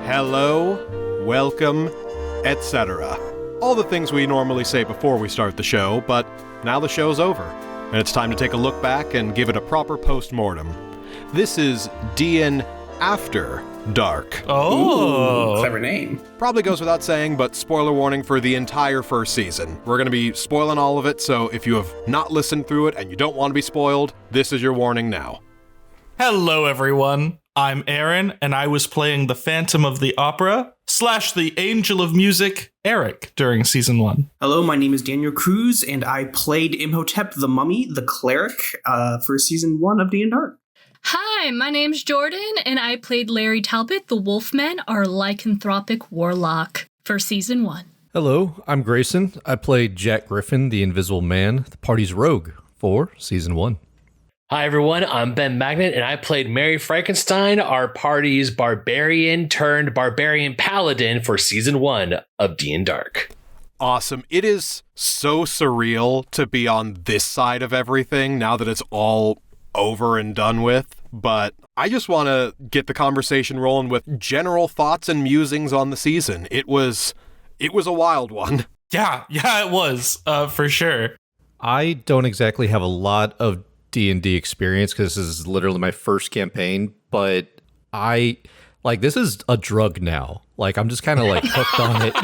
hello, welcome, etc. All the things we normally say before we start the show, but now the show's over, and it's time to take a look back and give it a proper post-mortem. This is After Dark. Oh, ooh, clever name. Probably goes without saying, but spoiler warning for the entire first season. We're going to be spoiling all of it, so if you have not listened through it and you don't want to be spoiled, this is your warning now. hello everyone. I'm Aaron, and I was playing the Phantom of the Opera / the Angel of Music, Eric, during season 1. Hello, my name is Daniel Cruz, and I played Imhotep the Mummy, the Cleric, for season 1 of D&Dark. Hi, my name's Jordan, and I played Larry Talbot, the Wolfman, our lycanthropic warlock, for season 1. Hello, I'm Grayson. I played Jack Griffin, the Invisible Man, the party's rogue, for season 1. Hi everyone, I'm Ben Magnet, and I played Mary Frankenstein, our party's barbarian turned barbarian paladin for season 1 of D&Dark. Awesome. It is so surreal to be on this side of everything now that it's all over and done with, but I just want to get the conversation rolling with general thoughts and musings on the season. It was a wild one. Yeah, it was, for sure. I don't exactly have a lot of D&D experience because this is literally my first campaign, but this is a drug now. I'm just kind of hooked on it.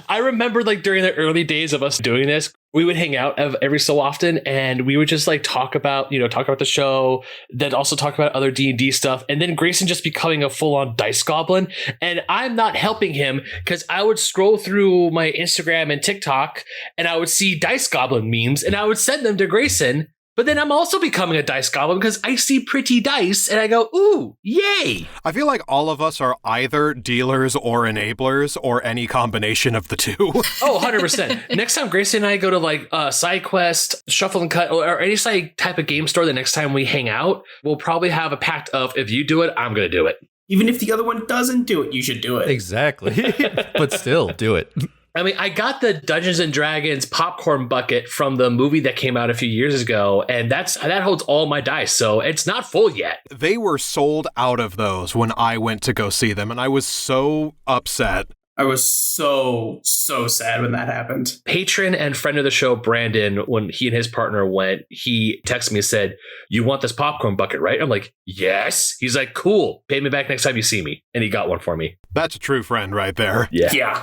I remember during the early days of us doing this, we would hang out every so often and we would just talk about the show, then also talk about other D&D stuff. And then Grayson just becoming a full on dice goblin. And I'm not helping him because I would scroll through my Instagram and TikTok and I would see dice goblin memes and I would send them to Grayson. But then I'm also becoming a dice goblin because I see pretty dice and I go, ooh, yay. I feel like all of us are either dealers or enablers or any combination of the two. Oh, 100%. Next time Grayson and I go to Side Quest, Shuffle and Cut, or any type of game store the next time we hang out, we'll probably have a pact of if you do it, I'm going to do it. Even if the other one doesn't do it, you should do it. Exactly. But still, do it. I mean, I got the Dungeons and Dragons popcorn bucket from the movie that came out a few years ago, and that holds all my dice, so it's not full yet. They were sold out of those when I went to go see them, and I was so upset. I was so sad when that happened. Patron and friend of the show, Brandon, when he and his partner went, he texted me and said, "You want this popcorn bucket, right?" I'm like, "Yes." He's like, "Cool. Pay me back next time you see me." And he got one for me. That's a true friend right there. Yeah.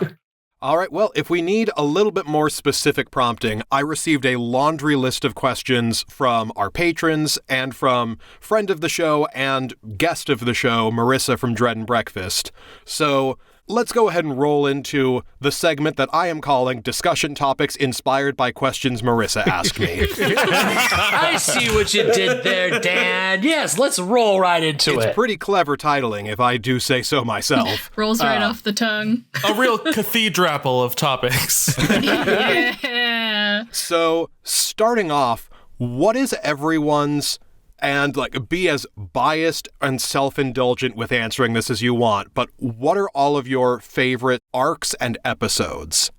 All right, well, if we need a little bit more specific prompting, I received a laundry list of questions from our patrons and from friend of the show and guest of the show, Marissa from Dread and Breakfast. So let's go ahead and roll into the segment that I am calling Discussion Topics Inspired by Questions Marissa Asked Me. I see what you did there, Dan. Yes, let's roll right into it. It's pretty clever titling, if I do say so myself. Rolls right off the tongue. A real cathedral of topics. Yeah. So, starting off, what is everyone's, and be as biased and self-indulgent with answering this as you want, but what are all of your favorite arcs and episodes?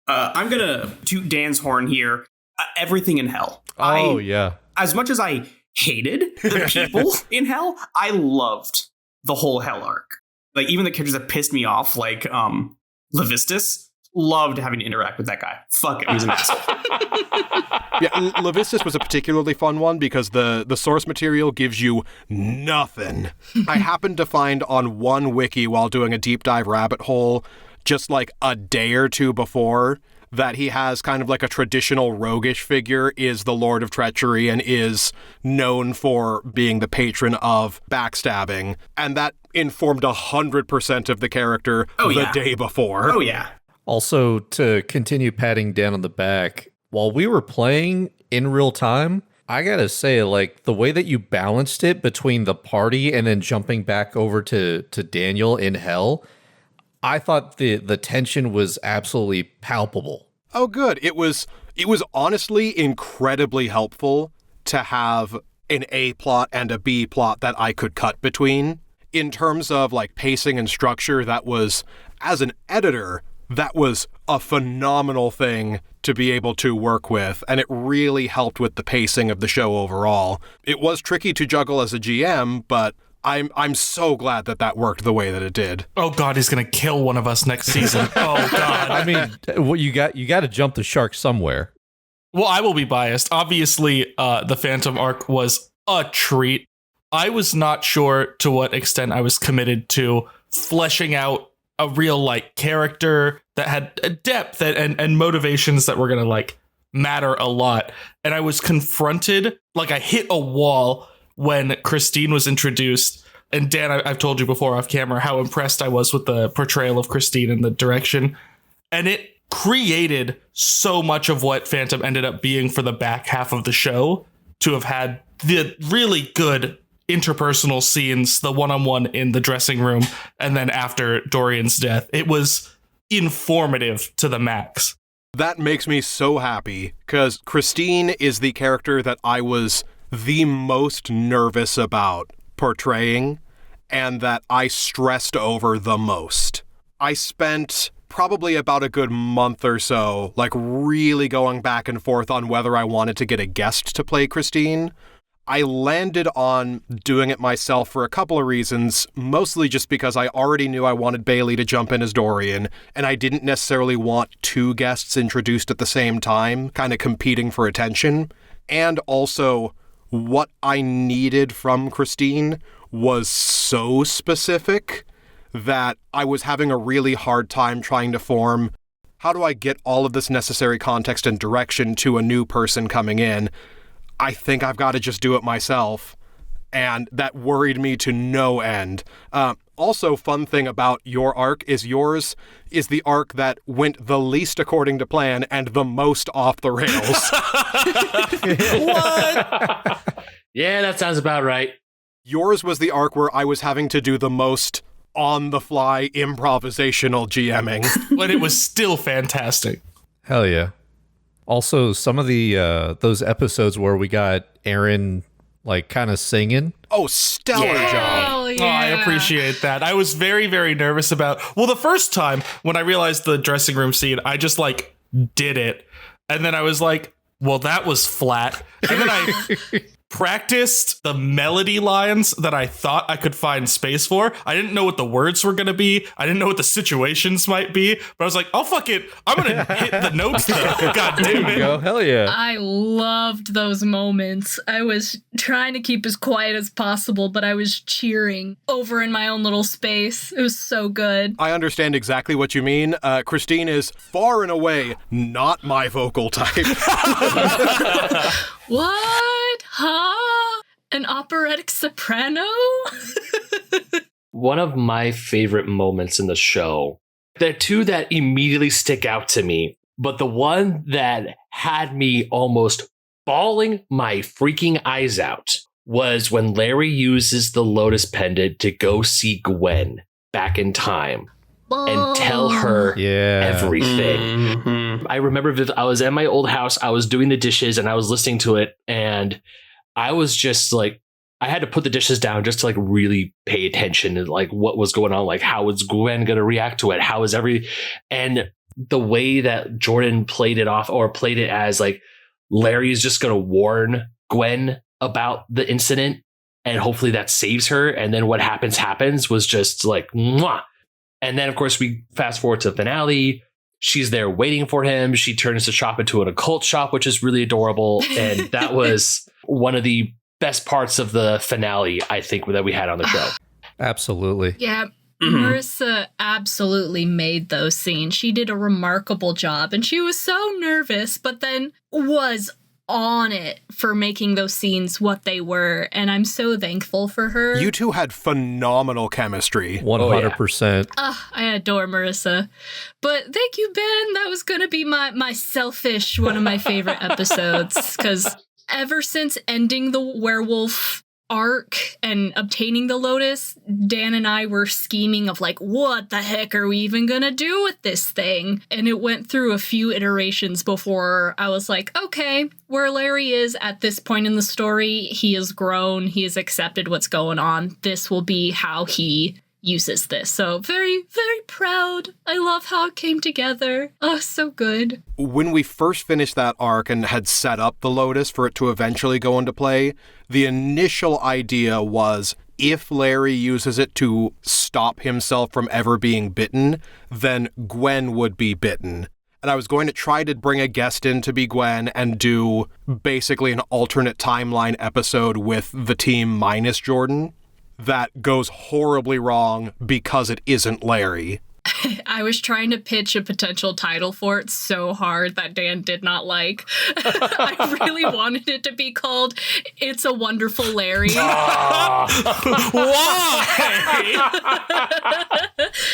I'm going to toot Dan's horn here. Everything in Hell. Yeah. As much as I hated the people in Hell, I loved the whole Hell arc. Even the characters that pissed me off, Levistus, loved having to interact with that guy. Fuck it, he was an asshole. Yeah, Levistus was a particularly fun one because the source material gives you nothing. I happened to find on one wiki while doing a deep dive rabbit hole, just a day or two before, that he has kind of a traditional roguish figure, is the Lord of Treachery, and is known for being the patron of backstabbing. And that informed 100% of the character day before. Oh, yeah. Also, to continue patting Dan on the back, while we were playing in real time, I gotta say, the way that you balanced it between the party and then jumping back over to Daniel in Hell, I thought the tension was absolutely palpable. Oh, good. It was honestly incredibly helpful to have an A plot and a B plot that I could cut between. In terms of pacing and structure, that was, as an editor, that was a phenomenal thing to be able to work with, and it really helped with the pacing of the show overall. It was tricky to juggle as a GM, but I'm so glad that worked the way that it did. Oh God, he's gonna kill one of us next season. Oh God. I mean, well, you got to jump the shark somewhere. Well, I will be biased. Obviously, the Phantom arc was a treat. I was not sure to what extent I was committed to fleshing out a real like character that had a depth and motivations that were gonna like matter a lot. And I was confronted, like I hit a wall when Christine was introduced. And Dan, I've told you before off camera how impressed I was with the portrayal of Christine and the direction. And it created so much of what Phantom ended up being for the back half of the show, to have had the really good interpersonal scenes, the one-on-one in the dressing room, and then after Dorian's death. It was informative to the max. That makes me so happy, because Christine is the character that I was the most nervous about portraying, and that I stressed over the most. I spent probably about a good month or so, like really going back and forth on whether I wanted to get a guest to play Christine. I landed on doing it myself for a couple of reasons, mostly just because I already knew I wanted Bailey to jump in as Dorian, and I didn't necessarily want two guests introduced at the same time, kind of competing for attention. And also, what I needed from Christine was so specific that I was having a really hard time trying to form, how do I get all of this necessary context and direction to a new person coming in? I think I've got to just do it myself. And that worried me to no end. Also, fun thing about your arc is yours is the arc that went the least according to plan and the most off the rails. What? Yeah, that sounds about right. Yours was the arc where I was having to do the most on-the-fly improvisational GMing. But it was still fantastic. Hell yeah. Also, some of the those episodes where we got Aaron like kind of singing. Oh, stellar job. Oh, yeah. Oh, I appreciate that. I was very, very nervous about, well, the first time when I realized the dressing room scene, I just like did it. And then I was like, well, that was flat. And then I practiced the melody lines that I thought I could find space for. I didn't know what the words were going to be. I didn't know what the situations might be. But I was like, oh, fuck it. I'm going to hit the notes though. God damn it. Go, hell yeah. I loved those moments. I was trying to keep as quiet as possible, but I was cheering over in my own little space. It was so good. I understand exactly what you mean. Christine is far and away not my vocal type. What? Huh? An operatic soprano? One of my favorite moments in the show, there are two that immediately stick out to me, but the one that had me almost bawling my freaking eyes out was when Larry uses the Lotus Pendant to go see Gwen back in time and tell her everything. Mm-hmm. I remember I was at my old house, I was doing the dishes and I was listening to it, and I was just like, I had to put the dishes down just to like really pay attention to like what was going on, like how was Gwen going to react to it, and the way that Jordan played it off, or played it as like Larry is just going to warn Gwen about the incident and hopefully that saves her, and then what happens was just like mwah. And then of course we fast forward to the finale. She's there waiting for him. She turns the shop into an occult shop, which is really adorable. And that was one of the best parts of the finale, I think, that we had on the show. Absolutely. Yeah, Marissa absolutely made those scenes. She did a remarkable job, and she was so nervous, but then was on it for making those scenes what they were, and I'm so thankful for her. You two had phenomenal chemistry. 100%. I adore Marissa. But thank you, Ben. That was gonna be my selfish one of my favorite episodes, because ever since ending the werewolf arc and obtaining the Lotus, Dan and I were scheming of like, what the heck are we even gonna do with this thing? And it went through a few iterations before I was like, okay, where Larry is at this point in the story, he has grown, he has accepted what's going on. This will be how he uses this. So very, very proud. I love how it came together. Oh, so good. When we first finished that arc and had set up the Lotus for it to eventually go into play, the initial idea was if Larry uses it to stop himself from ever being bitten, then Gwen would be bitten. And I was going to try to bring a guest in to be Gwen and do basically an alternate timeline episode with the team minus Jordan. That goes horribly wrong because it isn't Larry. I was trying to pitch a potential title for it so hard that Dan did not like. I really wanted it to be called It's a Wonderful Larry. Why?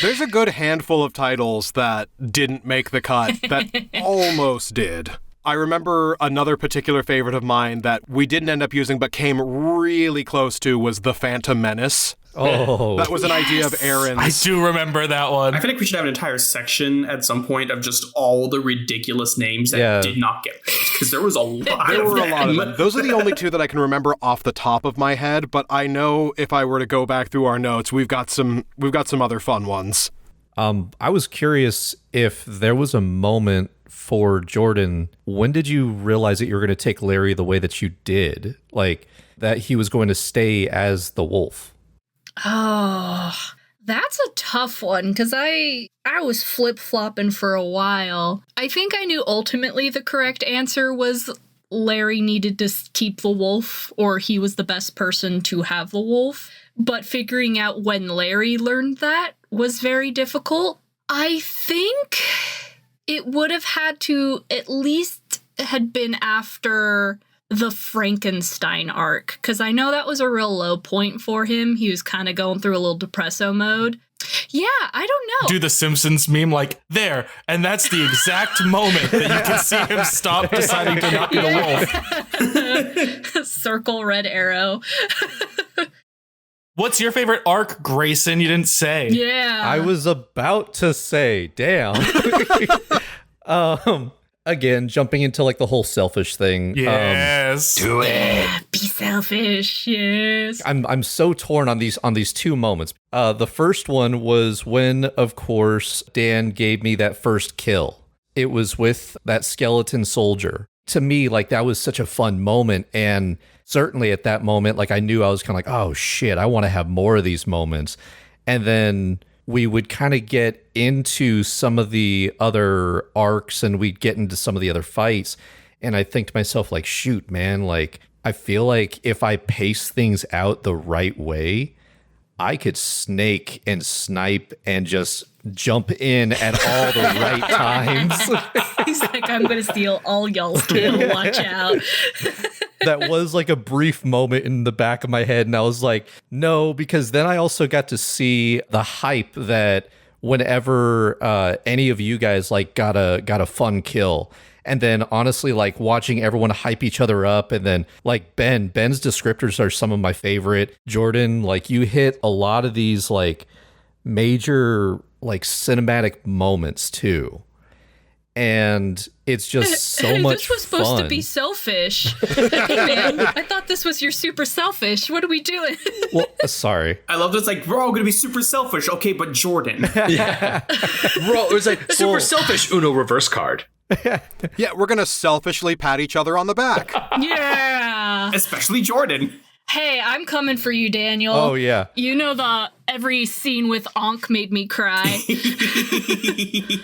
There's a good handful of titles that didn't make the cut that almost did. I remember another particular favorite of mine that we didn't end up using but came really close to was The Phantom Menace. Oh, That was an idea of Aaron's. I do remember that one. I feel like we should have an entire section at some point of just all the ridiculous names that did not get picked, because there was a lot There of were a lot of them. them. Those are the only two that I can remember off the top of my head, but I know if I were to go back through our notes, we've got some other fun ones. I was curious if there was a moment for Jordan. When did you realize that you were going to take Larry the way that you did? Like, that he was going to stay as the wolf? Oh, that's a tough one because I was flip-flopping for a while. I think I knew ultimately the correct answer was Larry needed to keep the wolf, or he was the best person to have the wolf. But figuring out when Larry learned that was very difficult. I think it would have had to at least had been after the Frankenstein arc, because I know that was a real low point for him. He was kind of going through a little depresso mode. Yeah, I don't know. Do the Simpsons meme like there, and that's the exact moment that you can see him stop deciding to not be a wolf. Circle red arrow. What's your favorite arc, Grayson? You didn't say. Yeah. I was about to say, damn. Again, jumping into like the whole selfish thing. Yes. Do it. Yeah, be selfish. Yes. I'm so torn on these two moments. The first one was when, of course, Dan gave me that first kill. It was with that skeleton soldier. To me, like, that was such a fun moment, and certainly at that moment, like, I knew I was kind of like, oh shit, I want to have more of these moments. And then we would kind of get into some of the other arcs and we'd get into some of the other fights. And I think to myself, like, shoot, man, like, I feel like if I pace things out the right way, I could snake and snipe and just jump in at all the right times. He's like, I'm going to steal all y'all's kill. Watch out. That was like a brief moment in the back of my head. And I was like, no, because then I also got to see the hype that whenever any of you guys like got a fun kill. And then honestly, like, watching everyone hype each other up, and then like Ben's descriptors are some of my favorite. Jordan, like, you hit a lot of these like major like cinematic moments too. And it's just so much This was supposed fun. to be selfish. Hey man, I thought this was your super selfish. What are we doing? Well, sorry. I love that it's like, we're all going to be super selfish. Okay, but Jordan. Yeah. Bro, it was like super selfish Uno reverse card. Yeah, we're going to selfishly pat each other on the back. Yeah. Especially Jordan. Hey, I'm coming for you, Daniel. Oh yeah. You know every scene with Ankh made me cry.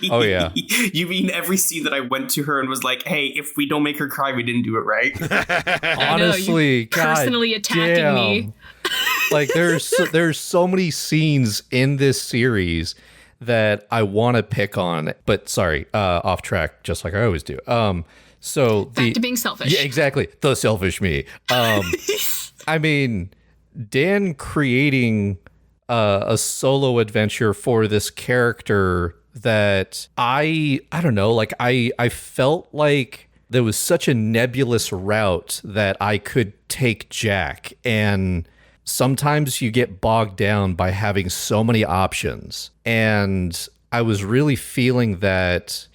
Oh yeah. You mean every scene that I went to her and was like, hey, if we don't make her cry, we didn't do it right. Honestly, you personally God attacking damn. me. Like, there's so many scenes in this series that I want to pick on, but sorry, off track, just like I always do. So Back to being selfish. Yeah, exactly. The selfish me. I mean, Dan creating a solo adventure for this character that I don't know, like, I felt like there was such a nebulous route that I could take Jack, and sometimes you get bogged down by having so many options. And I was really feeling that,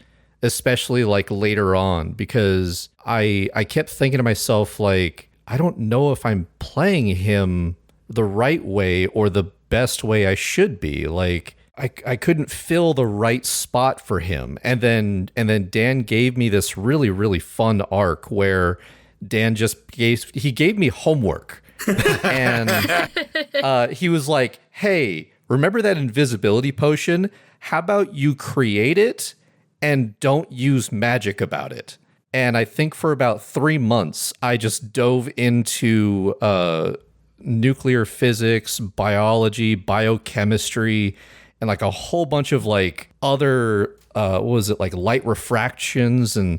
especially like later on, because I kept thinking to myself, like, I don't know if I'm playing him the right way or the best way I should be. Like, I couldn't fill the right spot for him. And then Dan gave me this really, really fun arc where Dan just gave me homework. And he was like, hey, remember that invisibility potion? How about you create it and don't use magic about it? And I think for about 3 months, I just dove into nuclear physics, biology, biochemistry, and like a whole bunch of like other, what was it, like light refractions and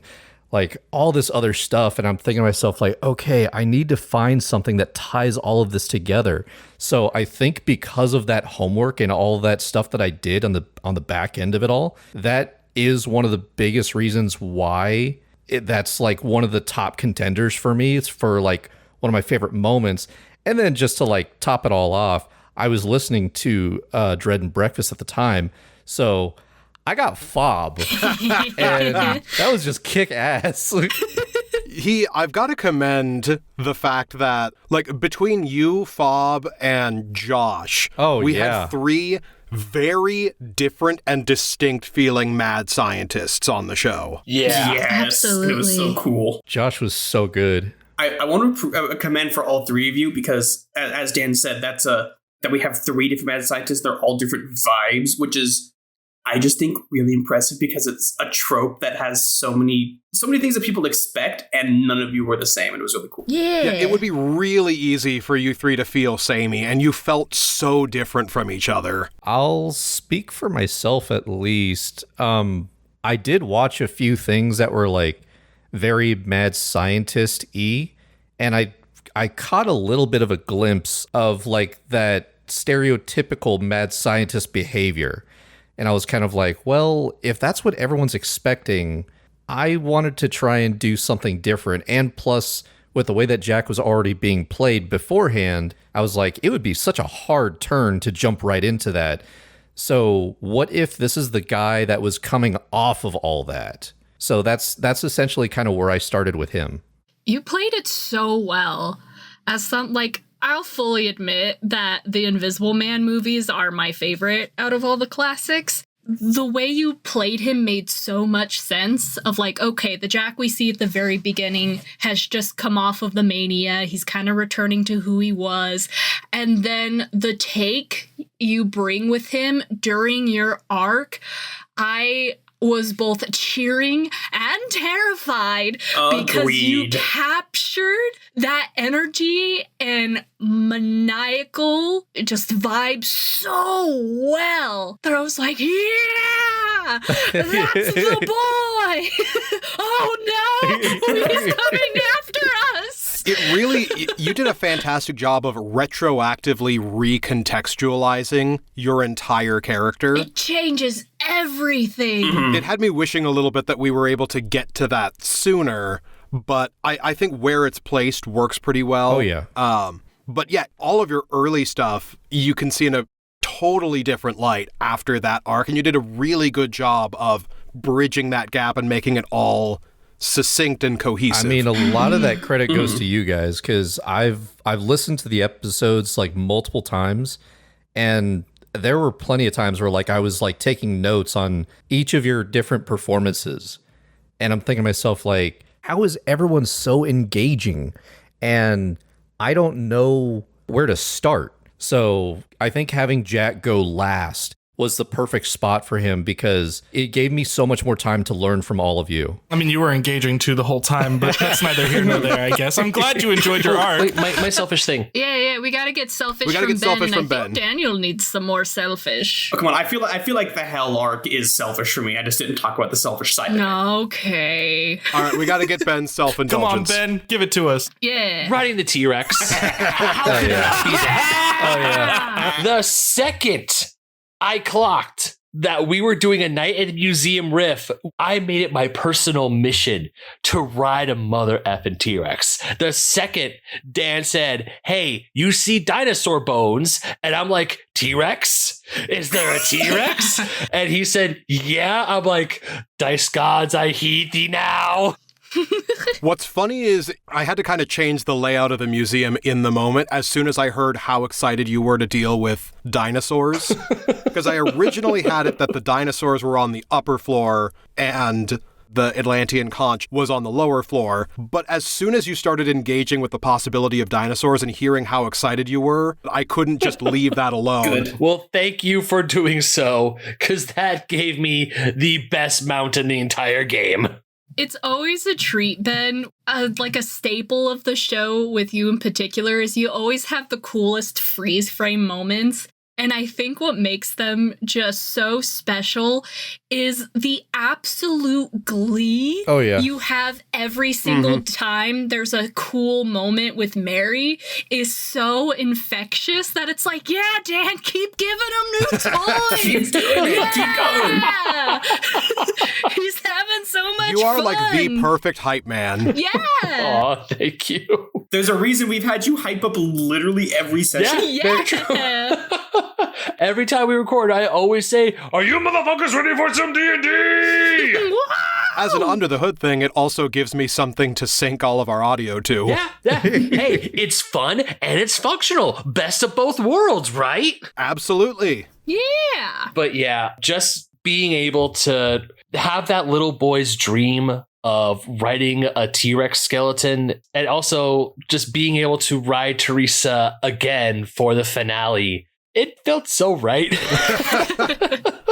like all this other stuff. And I'm thinking to myself, like, okay, I need to find something that ties all of this together. So I think because of that homework and all that stuff that I did on the back end of it all, that is one of the biggest reasons why that's like one of the top contenders for me. It's for like one of my favorite moments. And then just to like top it all off, I was listening to Dread and Breakfast at the time. So I got Fob, and that was just kick ass. I've got to commend the fact that, like, between you, Fob, and Josh, we had 3 very different and distinct feeling mad scientists on the show. Yeah. Yes, absolutely. It was so cool. Josh was so good. I want to commend for all 3 of you because, as Dan said, that we have 3 different mad scientists. They're all different vibes, which is, I just think, really impressive because it's a trope that has so many things that people expect, and none of you were the same, and it was really cool. Yeah. It would be really easy for you 3 to feel samey, and you felt so different from each other. I'll speak for myself at least. I did watch a few things that were like very mad scientist-y, and I caught a little bit of a glimpse of like that stereotypical mad scientist behavior. And I was kind of like, well, if that's what everyone's expecting, I wanted to try and do something different. And plus, with the way that Jack was already being played beforehand, I was like, it would be such a hard turn to jump right into that. So what if this is the guy that was coming off of all that? So that's essentially kind of where I started with him. You played it so well. I'll fully admit that the Invisible Man movies are my favorite out of all the classics. The way you played him made so much sense of like, okay, the Jack we see at the very beginning has just come off of the mania. He's kind of returning to who he was. And then the take you bring with him during your arc, I was both cheering and terrified because you captured that energy and maniacal just vibe so well that I was like, yeah, that's the boy. Oh no, he's coming after us. You did a fantastic job of retroactively recontextualizing your entire character. It changes everything. Mm-hmm. It had me wishing a little bit that we were able to get to that sooner, but I think where it's placed works pretty well. Oh, yeah. But yeah, all of your early stuff, you can see in a totally different light after that arc, and you did a really good job of bridging that gap and making it all succinct and cohesive. I mean, a lot of that credit goes to you guys, because I've listened to the episodes like multiple times, and there were plenty of times where like I was like taking notes on each of your different performances, and I'm thinking to myself like, how is everyone so engaging? And I don't know where to start. So I think having Jack go last was the perfect spot for him because it gave me so much more time to learn from all of you. I mean, you were engaging too the whole time, but that's neither here nor there, I guess. I'm glad you enjoyed your arc. Wait, my selfish thing. Yeah, we gotta get selfish We gotta from get Ben, selfish and from I Ben. think Daniel needs some more selfish. Oh, come on, I feel like the Hell arc is selfish for me. I just didn't talk about the selfish side. Okay. All right, we got to get Ben's Come self-indulgence. on, Ben, give it to us. Yeah. Riding the T-Rex. How could it not be that? The second I clocked that we were doing a night at the museum riff, I made it my personal mission to ride a mother effing T-Rex. The second Dan said, hey, you see dinosaur bones? And I'm like, T-Rex? Is there a T-Rex? And he said, yeah. I'm like, dice gods, I heed thee now. What's funny is I had to kind of change the layout of the museum in the moment as soon as I heard how excited you were to deal with dinosaurs. Because I originally had it that the dinosaurs were on the upper floor and the Atlantean conch was on the lower floor. But as soon as you started engaging with the possibility of dinosaurs and hearing how excited you were, I couldn't just leave that alone. Good. Well, thank you for doing so, because that gave me the best mount in the entire game. It's always a treat, Ben. Like a staple of the show with you in particular is you always have the coolest freeze frame moments. And I think what makes them just so special is the absolute glee you have every single time there's a cool moment with Mary is so infectious that it's like, yeah, Dan, keep giving him new toys. Keep doing it. Keep going. He's having so much fun. You are like the perfect hype man. Yeah. Aw, thank you. There's a reason we've had you hype up literally every session. Yeah. Every time we record, I always say, "Are you motherfuckers ready for some D&D?" As an under the hood thing, it also gives me something to sync all of our audio to. Yeah. Hey, it's fun and it's functional. Best of both worlds, right? Absolutely. Yeah. But yeah, just being able to have that little boy's dream of riding a T-Rex skeleton, and also just being able to ride Teresa again for the finale. It felt so right.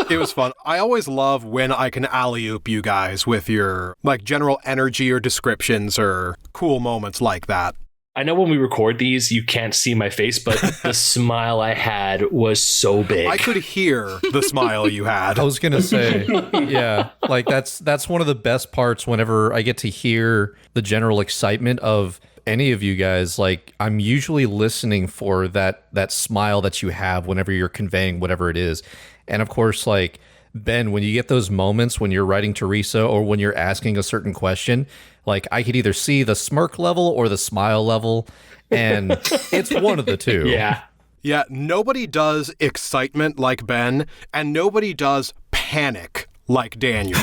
It was fun. I always love when I can alley-oop you guys with your like general energy or descriptions or cool moments like that. I know when we record these, you can't see my face, but the smile I had was so big. I could hear the smile you had. I was gonna say, yeah, like that's one of the best parts whenever I get to hear the general excitement of any of you guys. Like, I'm usually listening for that smile that you have whenever you're conveying whatever it is. And of course, like, Ben, when you get those moments when you're writing Teresa or when you're asking a certain question, like, I could either see the smirk level or the smile level, and it's one of the two. Yeah. Yeah, nobody does excitement like Ben, and nobody does panic like Daniel.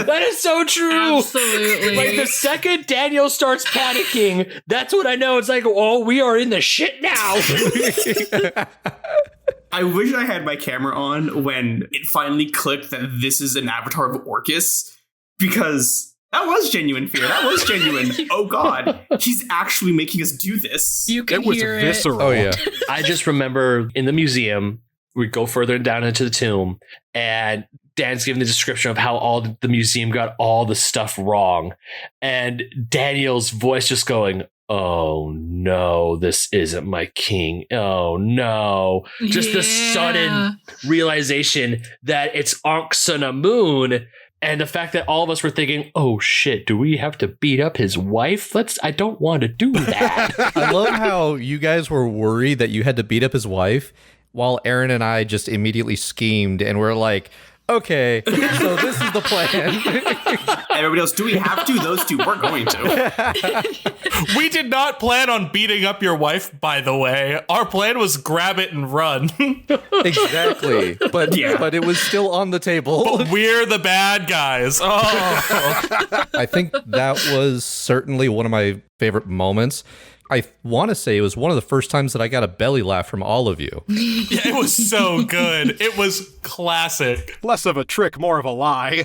That is so true. Absolutely. Like, the second Daniel starts panicking, that's when I know it's like, oh, we are in the shit now. I wish I had my camera on when it finally clicked that this is an avatar of Orcus, because that was genuine fear. That was genuine. Oh God, he's actually making us do this. You can It was hear visceral. Oh yeah. I just remember in the museum, we go further down into the tomb, and Dan's giving the description of how all the museum got all the stuff wrong. And Daniel's voice just going, "Oh no, this isn't my king. Oh no." Just the sudden realization that it's Ankh-Sun-Amun, and the fact that all of us were thinking, "Oh shit, do we have to beat up his wife? I don't want to do that." I love how you guys were worried that you had to beat up his wife, while Aaron and I just immediately schemed and we're like, okay, so this is the plan. Everybody else, do we have to? Those two, we're going to. We did not plan on beating up your wife, by the way. Our plan was grab it and run. Exactly. But Yeah. but it was still on the table. But we're the bad guys. Oh. I think that was certainly one of my favorite moments. I want to say it was one of the first times that I got a belly laugh from all of you. Yeah, it was so good. It was classic. Less of a trick, more of a lie.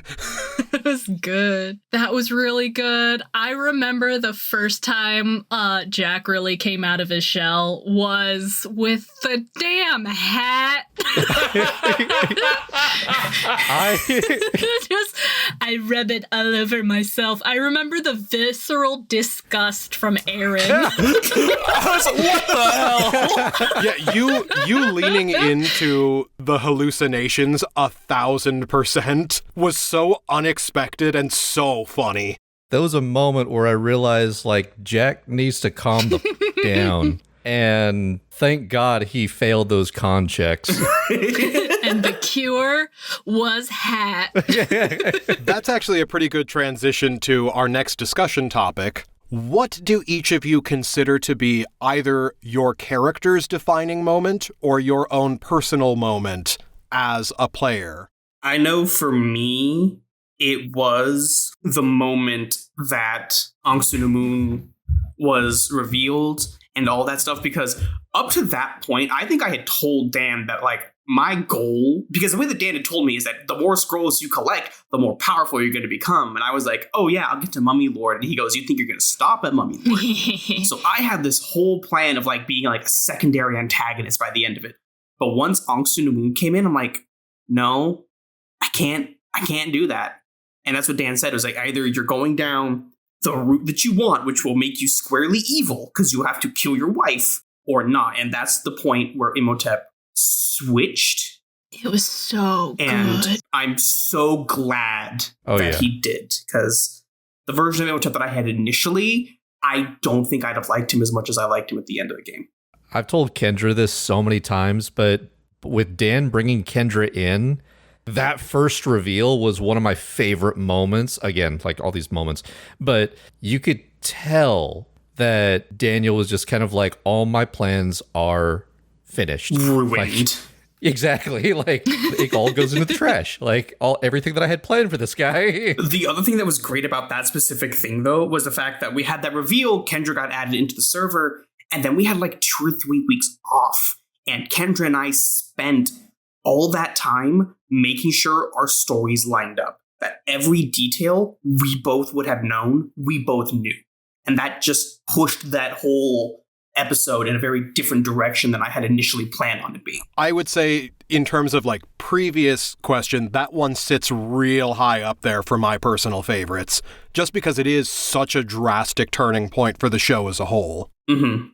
It was good. That was really good. I remember the first time Jack really came out of his shell was with the damn hat. I rub it all over myself. I remember the visceral disgust from Aaron. I was like, what the hell? Yeah, you leaning into the hallucinations 1,000% was so unexpected and so funny. There was a moment where I realized, like, Jack needs to calm the down. And thank God he failed those con checks. And the cure was hat. That's actually a pretty good transition to our next discussion topic. What do each of you consider to be either your character's defining moment or your own personal moment as a player? I know for me, it was the moment that Ankh-Sun-Amun was revealed and all that stuff, because up to that point, I think I had told Dan that, like, my goal, because the way that Dan had told me is that the more scrolls you collect, the more powerful you're going to become. And I was like, oh yeah, I'll get to Mummy Lord. And he goes, you think you're going to stop at Mummy Lord? So I had this whole plan of like being like a secondary antagonist by the end of it. But once Ankh Sunamun came in, I'm like, no, I can't do that. And that's what Dan said. It was like, either you're going down the route that you want, which will make you squarely evil because you have to kill your wife, or not. And that's the point where Imhotep switched. It was so and good. I'm so glad that he did, because the version of Imhotep that I had initially, I don't think I'd have liked him as much as I liked him at the end of the game. I've told Kendra this so many times, but with Dan bringing Kendra in, that first reveal was one of my favorite moments. Again, like all these moments, but you could tell that Daniel was just kind of like, all my plans are finished. Ruined. Like, exactly. Like it all goes into the trash. Like everything that I had planned for this guy. The other thing that was great about that specific thing, though, was the fact that we had that reveal. Kendra got added into the server, and then we had like 2 or 3 weeks off. And Kendra and I spent all that time making sure our stories lined up. That every detail we both would have known, we both knew. And that just pushed that whole episode in a very different direction than I had initially planned on it being. I would say, in terms of like previous question, that one sits real high up there for my personal favorites, just because it is such a drastic turning point for the show as a whole. Mm-hmm.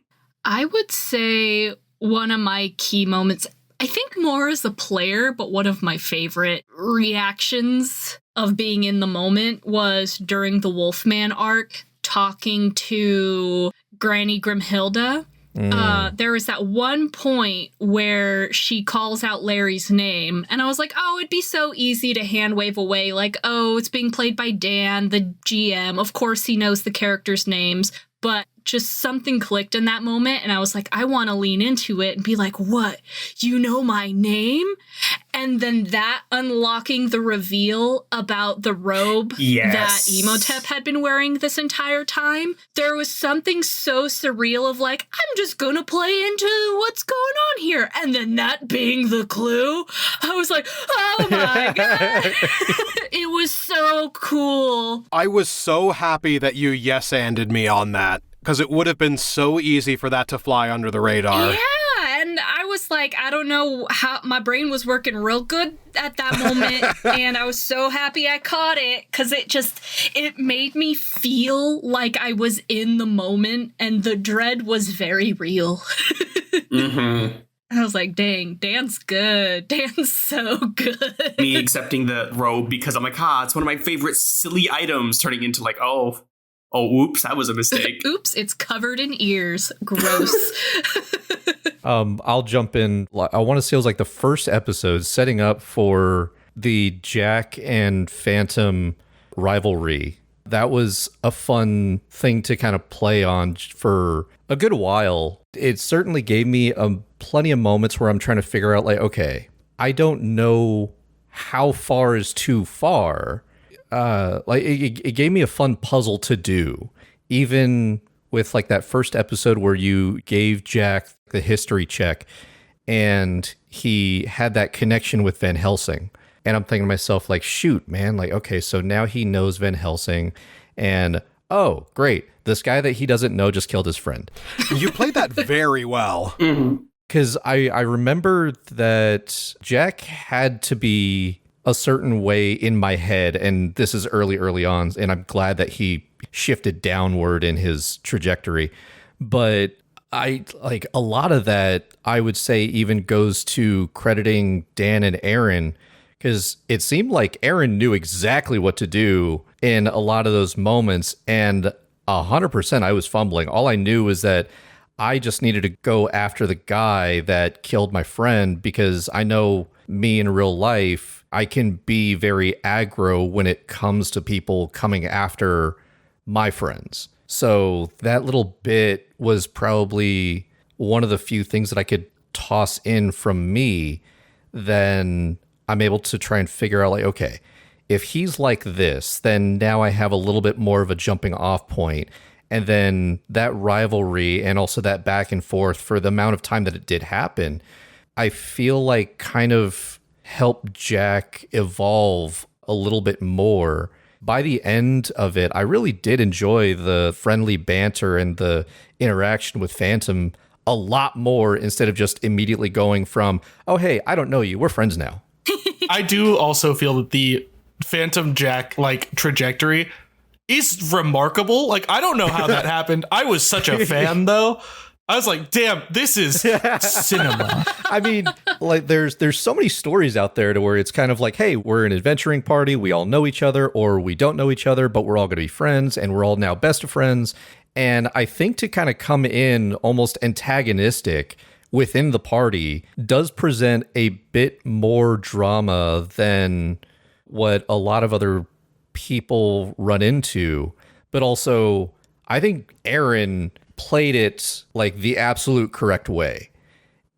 I would say one of my key moments, I think more as a player, but one of my favorite reactions of being in the moment was during the Wolfman arc, talking to Granny Grimhilda. There was that one point where she calls out Larry's name, and I was like, oh, it'd be so easy to hand wave away, like, oh, it's being played by Dan, the GM. Of course he knows the characters' names, but just something clicked in that moment, and I was like, I want to lean into it and be like, what? You know my name? And then that unlocking the reveal about the robe that Imhotep had been wearing this entire time, there was something so surreal of like, I'm just gonna play into what's going on here. And then that being the clue, I was like, oh my God. It was so cool. I was so happy that you yes-anded me on that, because it would have been so easy for that to fly under the radar. Yeah, and I was like, I don't know how, my brain was working real good at that moment, and I was so happy I caught it, because it made me feel like I was in the moment, and the dread was very real. Mm-hmm. I was like, dang, Dan's good. Dan's so good. Me accepting the robe because I'm like, it's one of my favorite silly items, turning into like, oh, oops, that was a mistake. Oops, it's covered in ears. Gross. I'll jump in. I want to say it was like the first episode setting up for the Jack and Phantom rivalry. That was a fun thing to kind of play on for a good while. It certainly gave me plenty of moments where I'm trying to figure out like, okay, I don't know how far is too far. It gave me a fun puzzle to do, even with like that first episode where you gave Jack the history check and he had that connection with Van Helsing. And I'm thinking to myself, like, shoot, man, like, okay, so now he knows Van Helsing, and oh, great, this guy that he doesn't know just killed his friend. You played that very well. Because I remember that Jack had to be a certain way in my head, and this is early on, and I'm glad that he shifted downward in his trajectory. But I like a lot of that, I would say, even goes to crediting Dan and Aaron, because it seemed like Aaron knew exactly what to do in a lot of those moments, and 100% I was fumbling. All I knew was that I just needed to go after the guy that killed my friend, because I know me in real life, I can be very aggro when it comes to people coming after my friends. So that little bit was probably one of the few things that I could toss in from me. Then I'm able to try and figure out like, okay, if he's like this, then now I have a little bit more of a jumping off point. And then that rivalry and also that back and forth for the amount of time that it did happen I feel like kind of helped Jack evolve a little bit more. By the end of it, I really did enjoy the friendly banter and the interaction with Phantom a lot more instead of just immediately going from, oh, hey, I don't know you, we're friends now. I do also feel that the Phantom Jack like trajectory is remarkable. Like, I don't know how that happened. I was such a fan though. I was like, damn, this is cinema. I mean, like there's so many stories out there to where it's kind of like, hey, we're an adventuring party, we all know each other, or we don't know each other, but we're all going to be friends and we're all now best of friends. And I think to kind of come in almost antagonistic within the party does present a bit more drama than what a lot of other people run into. But also, I think Aaron played it like the absolute correct way.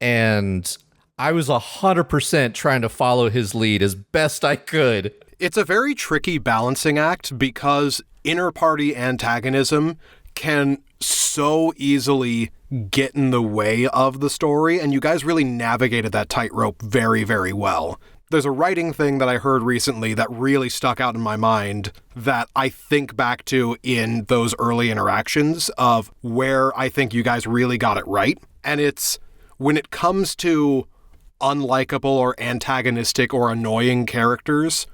And I was 100% trying to follow his lead as best I could. It's a very tricky balancing act because inter-party antagonism can so easily get in the way of the story, and you guys really navigated that tightrope very, very well. There's a writing thing that I heard recently that really stuck out in my mind that I think back to in those early interactions of where I think you guys really got it right. And it's when it comes to unlikable or antagonistic or annoying characters,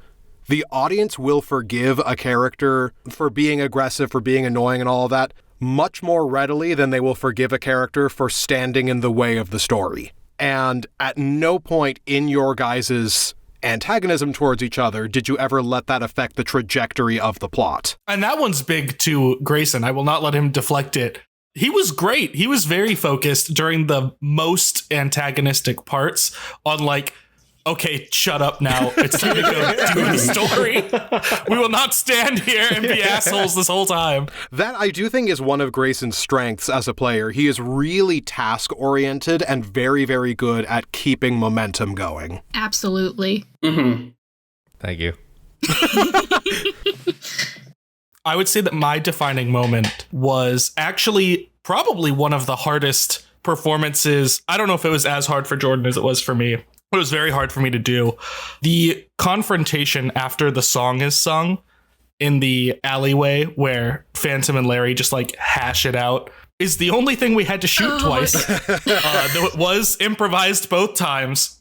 the audience will forgive a character for being aggressive, for being annoying and all of that, much more readily than they will forgive a character for standing in the way of the story. And at no point in your guys' antagonism towards each other did you ever let that affect the trajectory of the plot. And that one's big to Grayson. I will not let him deflect it. He was great. He was very focused during the most antagonistic parts on like, okay, shut up now. It's time to go do the story. We will not stand here and be assholes this whole time. That I do think is one of Grayson's strengths as a player. He is really task-oriented and very, very good at keeping momentum going. Absolutely. Mm-hmm. Thank you. I would say that my defining moment was actually probably one of the hardest performances. I don't know if it was as hard for Jordan as it was for me. It was very hard for me to do. The confrontation after the song is sung in the alleyway where Phantom and Larry just like hash it out is the only thing we had to shoot twice. Though it was improvised both times.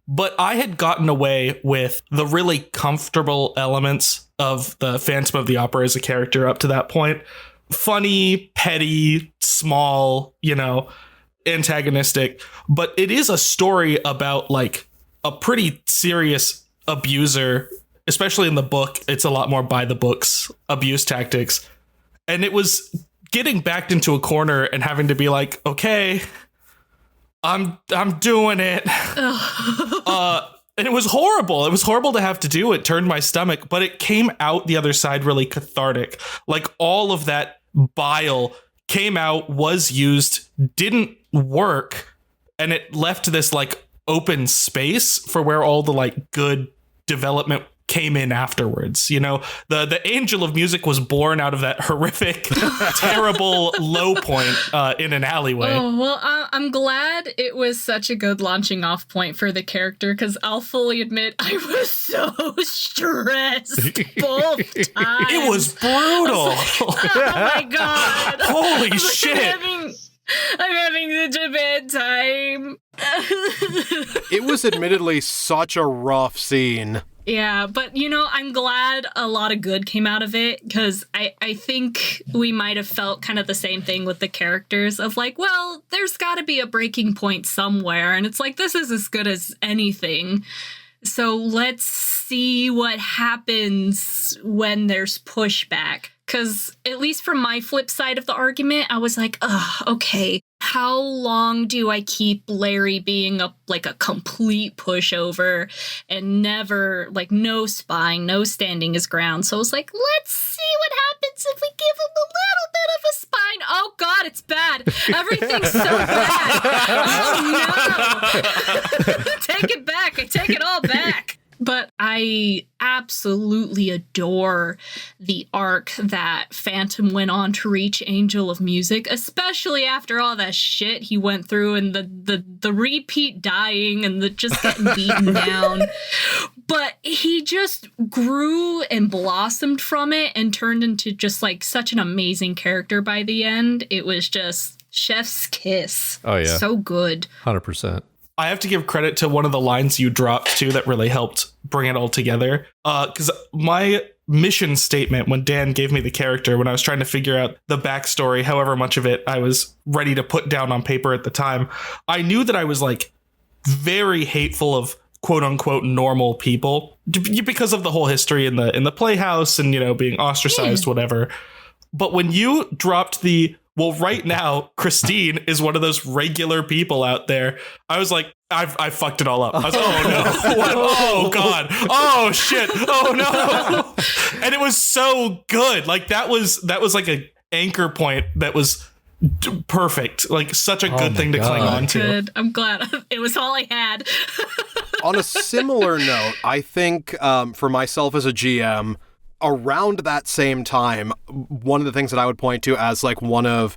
But I had gotten away with the really comfortable elements of the Phantom of the Opera as a character up to that point. Funny, petty, small, antagonistic, but it is a story about like a pretty serious abuser, especially in the book. It's a lot more by the books abuse tactics. And it was getting backed into a corner and having to be like, okay, I'm doing it. And it was horrible. It was horrible to have to do. It turned my stomach, but it came out the other side really cathartic. Like all of that bile came out, was used, didn't work, and it left this like open space for where all the like good development came in afterwards. The Angel of Music was born out of that horrific, terrible low point in an alleyway. Oh, well, I'm glad it was such a good launching off point for the character, because I'll fully admit I was so stressed both times. It was brutal. Oh my god. Holy shit. I'm having such a bad time. It was admittedly such a rough scene. Yeah, but I'm glad a lot of good came out of it, because I think we might have felt kind of the same thing with the characters of like, well, there's got to be a breaking point somewhere, and it's like, this is as good as anything. So let's see what happens when there's pushback. Because at least from my flip side of the argument, I was like, okay, how long do I keep Larry being a complete pushover and never, like, no spying, no standing his ground? So I was like, let's see what happens if we give him a little bit of a spine. Oh, God, it's bad. Everything's so bad. Oh, no. Take it back. I take it all back. But I absolutely adore the arc that Phantom went on to reach Angel of Music, especially after all that shit he went through and the repeat dying and the just getting beaten down. But he just grew and blossomed from it and turned into just like such an amazing character by the end. It was just chef's kiss. Oh, yeah. So good. 100%. I have to give credit to one of the lines you dropped too that really helped bring it all together. Because my mission statement when Dan gave me the character, when I was trying to figure out the backstory, however much of it I was ready to put down on paper at the time, I knew that I was like very hateful of quote unquote normal people because of the whole history in the playhouse and, you know, being ostracized, whatever. But when you dropped well, right now, Christine is one of those regular people out there, I was like, I fucked it all up. I was like, oh no. What? Oh God. Oh shit. Oh no. And it was so good. Like that was like an anchor point that was perfect. Like such a good thing to cling on to. Good. I'm glad it was all I had. On a similar note, I think for myself as a GM, around that same time, one of the things that I would point to as like one of,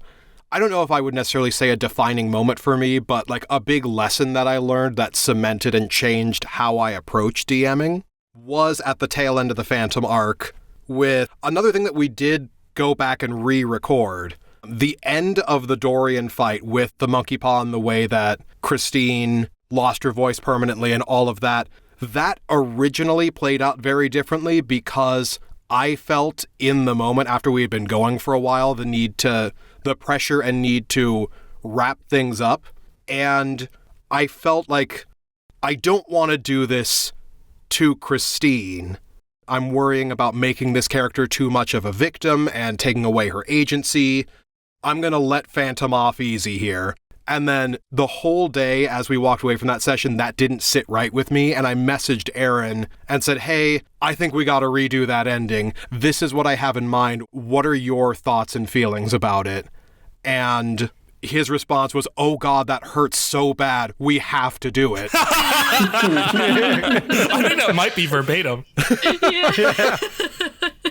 I don't know if I would necessarily say a defining moment for me, but like a big lesson that I learned that cemented and changed how I approach DMing was at the tail end of the Phantom arc with another thing that we did go back and re-record. The end of the Dorian fight with the monkey paw and the way that Christine lost her voice permanently and all of that, that originally played out very differently because I felt in the moment after we had been going for a while, the pressure and need to wrap things up. And I felt like I don't want to do this to Christine. I'm worrying about making this character too much of a victim and taking away her agency. I'm going to let Phantom off easy here. And then the whole day as we walked away from that session, that didn't sit right with me. And I messaged Aaron and said, hey, I think we got to redo that ending. This is what I have in mind. What are your thoughts and feelings about it? And his response was, oh God, that hurts so bad. We have to do it. I think that might be verbatim. Yeah.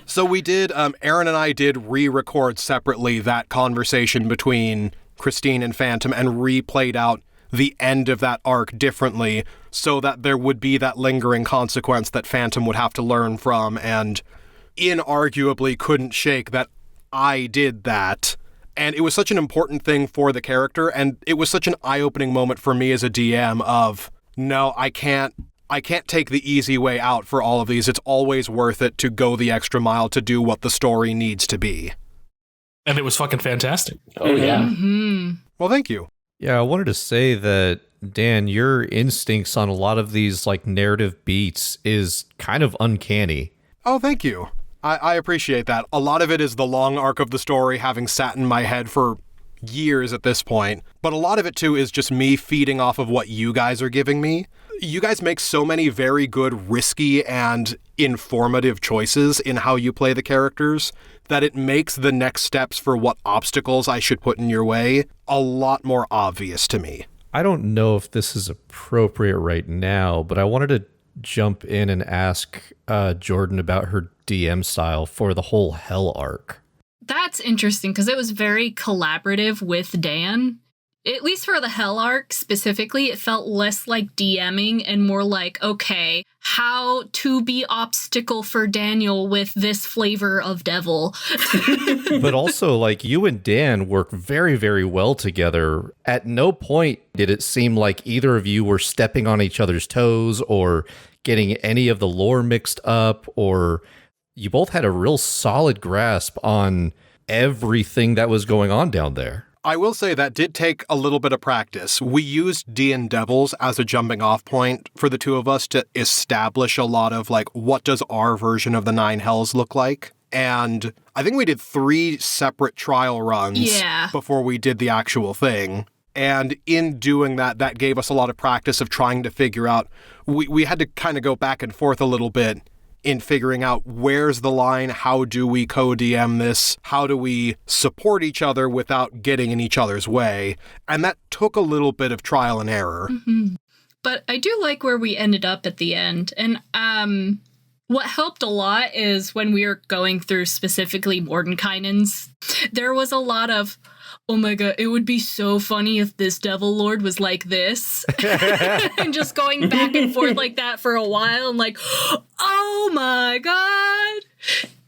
So we did, Aaron and I did re-record separately that conversation between Christine and Phantom and replayed out the end of that arc differently so that there would be that lingering consequence that Phantom would have to learn from, and inarguably couldn't shake that I did that. And it was such an important thing for the character, and it was such an eye-opening moment for me as a DM of, no, I can't take the easy way out for all of these. It's always worth it to go the extra mile to do what the story needs to be. And it was fucking fantastic. Oh, yeah. Mm-hmm. Well, thank you. Yeah, I wanted to say that, Dan, your instincts on a lot of these like narrative beats is kind of uncanny. Oh, thank you. I appreciate that. A lot of it is the long arc of the story having sat in my head for years at this point. But a lot of it, too, is just me feeding off of what you guys are giving me. You guys make so many very good, risky, and informative choices in how you play the characters that it makes the next steps for what obstacles I should put in your way a lot more obvious to me. I don't know if this is appropriate right now, but I wanted to jump in and ask Jordan about her DM style for the whole Hell arc. That's interesting because it was very collaborative with Dan. At least for the Hell arc specifically, it felt less like DMing and more like, okay, how to be obstacle for Daniel with this flavor of devil. But also, like, you and Dan work very, very well together. At no point did it seem like either of you were stepping on each other's toes or getting any of the lore mixed up, or you both had a real solid grasp on everything that was going on down there. I will say that did take a little bit of practice. We used D&D Devils as a jumping off point for the two of us to establish a lot of like, what does our version of the 9 Hells look like? And I think we did 3 separate trial runs before we did the actual thing. And in doing that, that gave us a lot of practice of trying to figure out, we had to kind of go back and forth a little bit in figuring out where's the line, how do we co-DM this, how do we support each other without getting in each other's way. And that took a little bit of trial and error. Mm-hmm. But I do like where we ended up at the end. And What helped a lot is when we were going through specifically Mordenkainen's, there was a lot of, oh my god, it would be so funny if this Devil Lord was like this. And just going back and forth like that for a while and like, oh my god,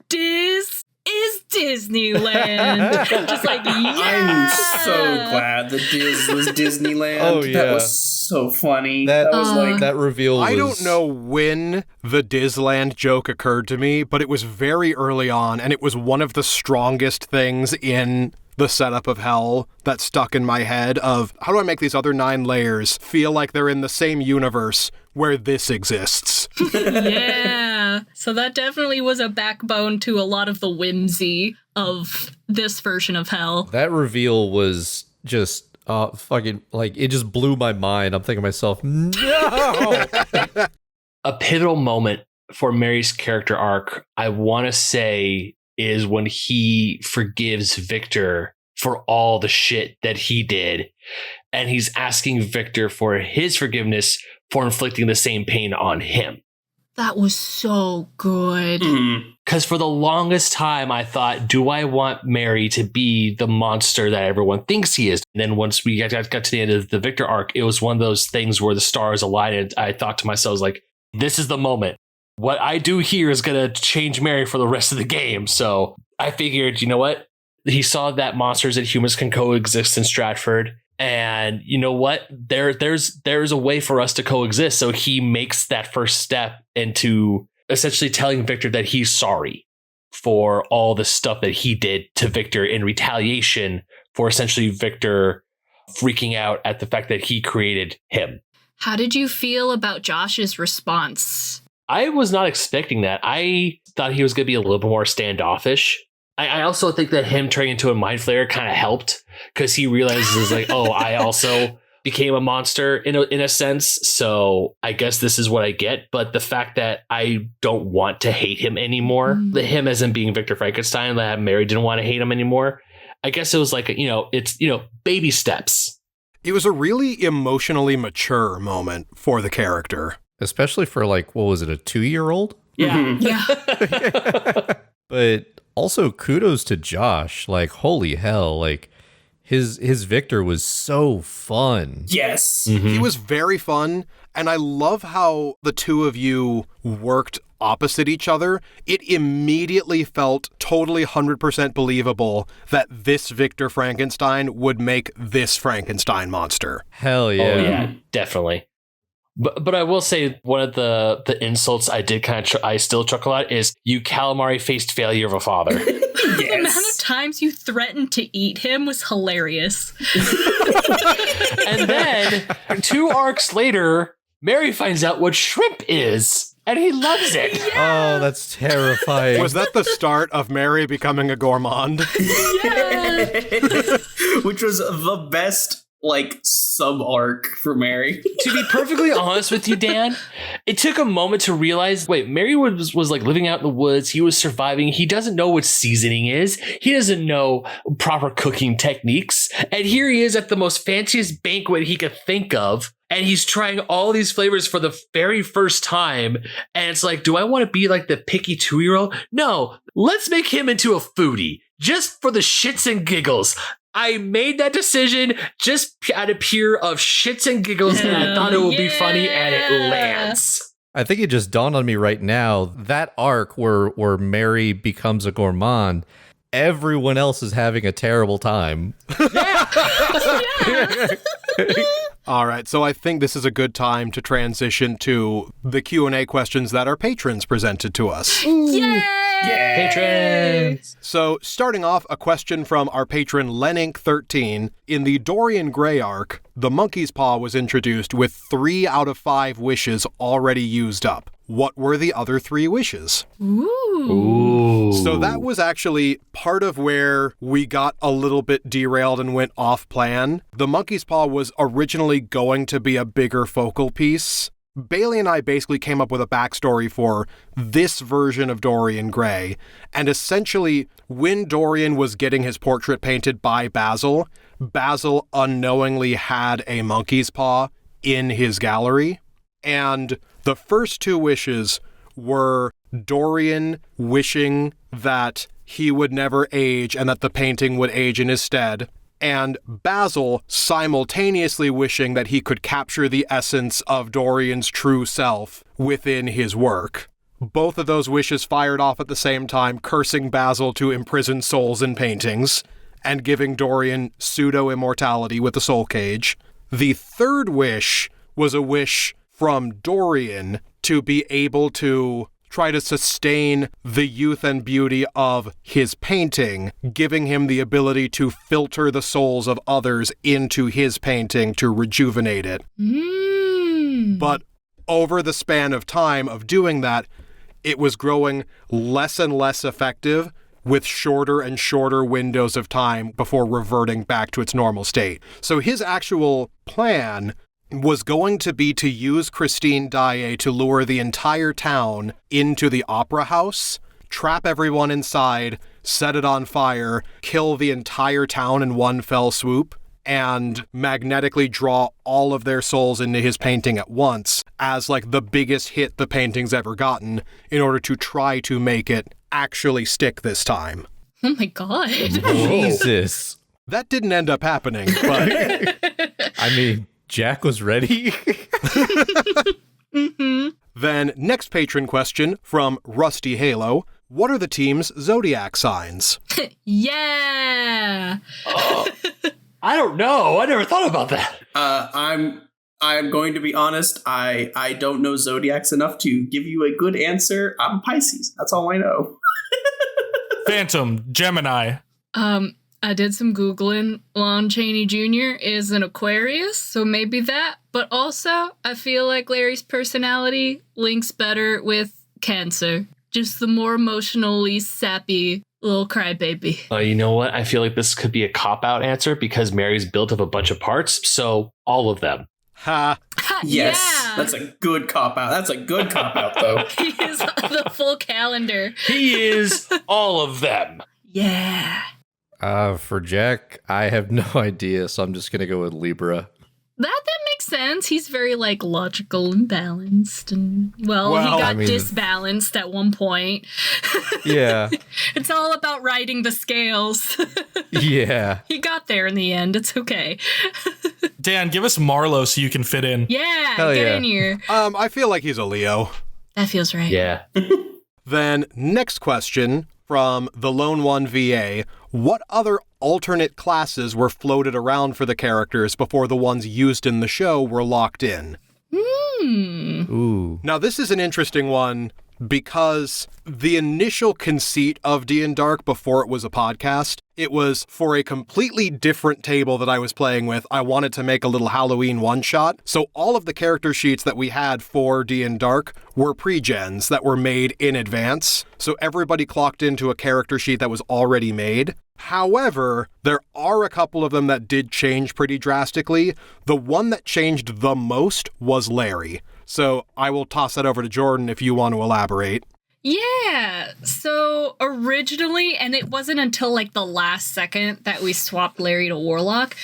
this is Disneyland. Just like, yeah. I'm so glad that Diz was Disneyland. Oh, yeah. That was so funny. That was like, that reveal was... I don't know when the Disland joke occurred to me, but it was very early on, and it was one of the strongest things in the setup of Hell that stuck in my head of, how do I make these other 9 layers feel like they're in the same universe where this exists? Yeah. So that definitely was a backbone to a lot of the whimsy of this version of Hell. That reveal was just fucking, like, it just blew my mind. I'm thinking to myself, no! A pivotal moment for Mary's character arc, I want to say, is when he forgives Victor for all the shit that he did. And he's asking Victor for his forgiveness for inflicting the same pain on him. That was so good. Because for the longest time, I thought, do I want Mary to be the monster that everyone thinks he is? And then once we got to the end of the Victor arc, it was one of those things where the stars aligned. And I thought to myself, like, this is the moment. What I do here is going to change Mary for the rest of the game. So I figured, you know what? He saw that monsters and humans can coexist in Stratford. And you know what? There's a way for us to coexist. So he makes that first step into essentially telling Victor that he's sorry for all the stuff that he did to Victor in retaliation for essentially Victor freaking out at the fact that he created him. How did you feel about Josh's response? I was not expecting that. I thought he was going to be a little bit more standoffish. I also think that him turning into a mind flayer kind of helped because he realizes like, oh, I also became a monster in a sense. So I guess this is what I get. But the fact that I don't want to hate him anymore, the him as in being Victor Frankenstein, that Mary didn't want to hate him anymore. I guess it was like, it's, baby steps. It was a really emotionally mature moment for the character. Especially for, like, what was it, a 2-year-old? Yeah. Yeah. But also kudos to Josh. Like, holy hell, like, his Victor was so fun. yes. He was very fun, and I love how the two of you worked opposite each other. It immediately felt totally 100% believable that this Victor Frankenstein would make this Frankenstein monster. Hell yeah. Oh, yeah, definitely. But I will say one of the insults I did kind of I still chuckle at is you calamari-faced failure of a father. The amount of times you threatened to eat him was hilarious. And then 2 arcs later, Mary finds out what shrimp is, and he loves it. Oh, that's terrifying. Was that the start of Mary becoming a gourmand? Which was the best, like, sub-arc for Mary. To be perfectly honest with you, Dan, it took a moment to realize, wait, Mary was like living out in the woods. He was surviving. He doesn't know what seasoning is. He doesn't know proper cooking techniques. And here he is at the most fanciest banquet he could think of. And he's trying all these flavors for the very first time. And it's like, do I want to be like the picky 2-year-old? No, let's make him into a foodie just for the shits and giggles. I made that decision just out of pure of shits and giggles, and I thought it would be funny, and it lands. I think it just dawned on me right now, that arc where Mary becomes a gourmand, everyone else is having a terrible time. All right, so I think this is a good time to transition to the Q&A questions that our patrons presented to us. Yay! Patrons! So, starting off, a question from our patron Lenink13. In the Dorian Gray arc, the monkey's paw was introduced with 3 out of 5 wishes already used up. What were the other 3 wishes? Ooh. So that was actually part of where we got a little bit derailed and went off plan. The monkey's paw was originally going to be a bigger focal piece. Bailey and I basically came up with a backstory for this version of Dorian Gray. And essentially, when Dorian was getting his portrait painted by Basil, Basil unknowingly had a monkey's paw in his gallery. And the first 2 wishes were Dorian wishing that he would never age and that the painting would age in his stead, and Basil simultaneously wishing that he could capture the essence of Dorian's true self within his work. Both of those wishes fired off at the same time, cursing Basil to imprison souls in paintings, and giving Dorian pseudo-immortality with the soul cage. The third wish was a wish from Dorian to be able to try to sustain the youth and beauty of his painting, giving him the ability to filter the souls of others into his painting to rejuvenate it. But over the span of time of doing that, it was growing less and less effective with shorter and shorter windows of time before reverting back to its normal state. So his actual plan was going to be to use Christine Daae to lure the entire town into the opera house, trap everyone inside, set it on fire, kill the entire town in one fell swoop, and magnetically draw all of their souls into his painting at once as like the biggest hit the painting's ever gotten in order to try to make it actually stick this time. Oh my god. Jesus. That didn't end up happening, but I mean, Jack was ready. Then next patron question from Rusty Halo. What are the team's zodiac signs? Yeah. I don't know. I never thought about that. I'm going to be honest. I don't know zodiacs enough to give you a good answer. I'm Pisces. That's all I know. Phantom, Gemini. I did some Googling. Lon Chaney Jr. is an Aquarius, so maybe that. But also, I feel like Larry's personality links better with Cancer. Just the more emotionally sappy little crybaby. You know what? I feel like this could be a cop-out answer because Mary's built of a bunch of parts, so all of them. Ha. Yes, Yeah. that's a good cop out. That's a good cop out, though. He is the full calendar. He is all of them. Yeah. For Jack, I have no idea, so I'm just going to go with Libra. That makes sense. He's very, like, logical and balanced. And, well he got disbalanced at one point. Yeah. It's all about riding the scales. Yeah. He got there in the end. It's okay. Dan, give us Marlowe so you can fit in. Yeah, Hell get yeah. in here. I feel like he's a Leo. That feels right. Yeah. Then next question from the Lone One VA. What other alternate classes were floated around for the characters before the ones used in the show were locked in? Ooh. Now, this is an interesting one because the initial conceit of D&Dark before it was a podcast, it was for a completely different table that I was playing with. I wanted to make a little Halloween one-shot. So all of the character sheets that we had for D&Dark were pre-gens that were made in advance. So everybody clocked into a character sheet that was already made. However, there are a couple of them that did change pretty drastically. The one that changed the most was Larry. So I will toss that over to Jordan if you want to elaborate. Yeah. So originally, and it wasn't until like the last second that we swapped Larry to Warlock,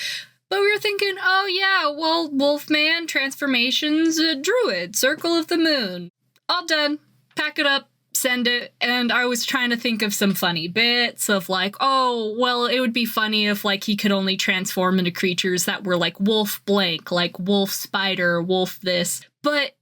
but we were thinking, oh yeah, well, Wolfman, transformations, Druid, Circle of the Moon. All done. Pack it up. Send it. And I was trying to think of some funny bits of like, oh, well, it would be funny if like he could only transform into creatures that were like wolf blank, like wolf spider, wolf this. But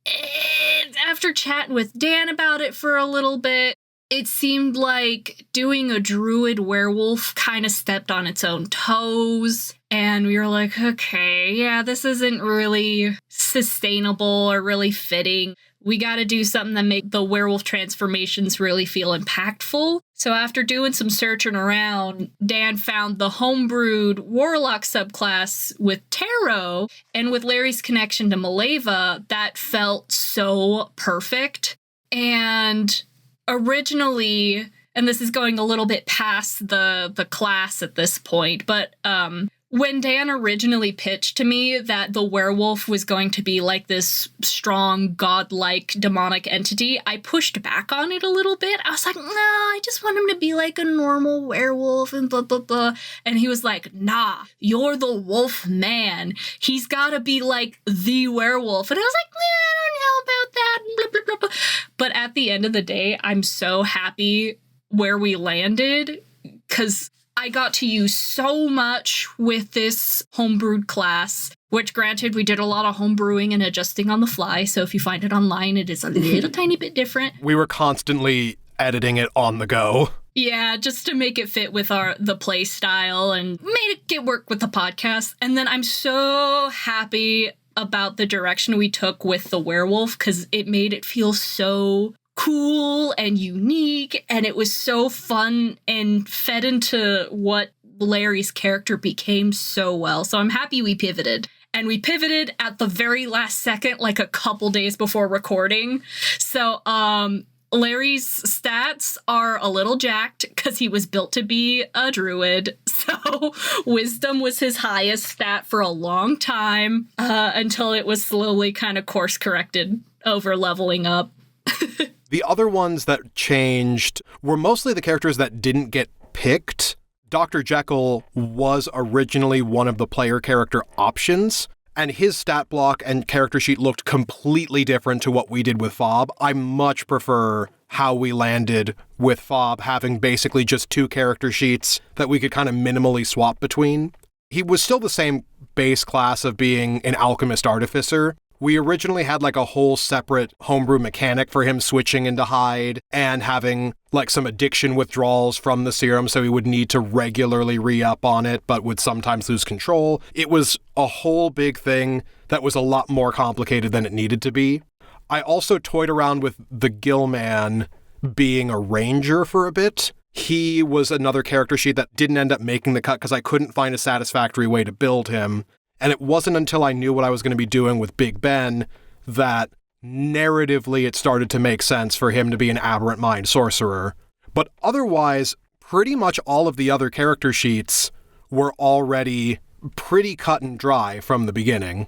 after chatting with Dan about it for a little bit, it seemed like doing a druid werewolf kind of stepped on its own toes. And we were like, okay, yeah, this isn't really sustainable or really fitting. We got to do something that make the werewolf transformations really feel impactful. So after doing some searching around, Dan found the homebrewed warlock subclass with Tarot, and with Larry's connection to Maleva, that felt so perfect. And originally, and this is going a little bit past the class at this point, but When Dan originally pitched to me that the werewolf was going to be like this strong, godlike, demonic entity, I pushed back on it a little bit. I was like, no, I just want him to be like a normal werewolf and blah, blah, blah. And he was like, nah, you're the wolf man. He's got to be like the werewolf. And I was like, I don't know about that. Blah, blah, blah, blah. But at the end of the day, I'm so happy where we landed because I got to use so much with this homebrewed class, which granted, we did a lot of homebrewing and adjusting on the fly. So if you find it online, it is a little tiny bit different. We were constantly editing it on the go. Yeah, just to make it fit with the play style and made it work with the podcast. And then I'm so happy about the direction we took with the werewolf because it made it feel so cool and unique, and it was so fun and fed into what Larry's character became so well. So I'm happy we pivoted. And we pivoted at the very last second, like a couple days before recording. So Larry's stats are a little jacked because he was built to be a druid. So wisdom was his highest stat for a long time until it was slowly kind of course corrected over leveling up. The other ones that changed were mostly the characters that didn't get picked. Dr. Jekyll was originally one of the player character options, and his stat block and character sheet looked completely different to what we did with Fob. I much prefer how we landed with Fob, having basically just 2 character sheets that we could kind of minimally swap between. He was still the same base class of being an alchemist artificer. We originally had like a whole separate homebrew mechanic for him switching into Hyde and having like some addiction withdrawals from the serum, so he would need to regularly re-up on it, but would sometimes lose control. It was a whole big thing that was a lot more complicated than it needed to be. I also toyed around with the Gillman being a ranger for a bit. He was another character sheet that didn't end up making the cut because I couldn't find a satisfactory way to build him. And it wasn't until I knew what I was going to be doing with Big Ben that narratively it started to make sense for him to be an aberrant mind sorcerer. But otherwise, pretty much all of the other character sheets were already pretty cut and dry from the beginning.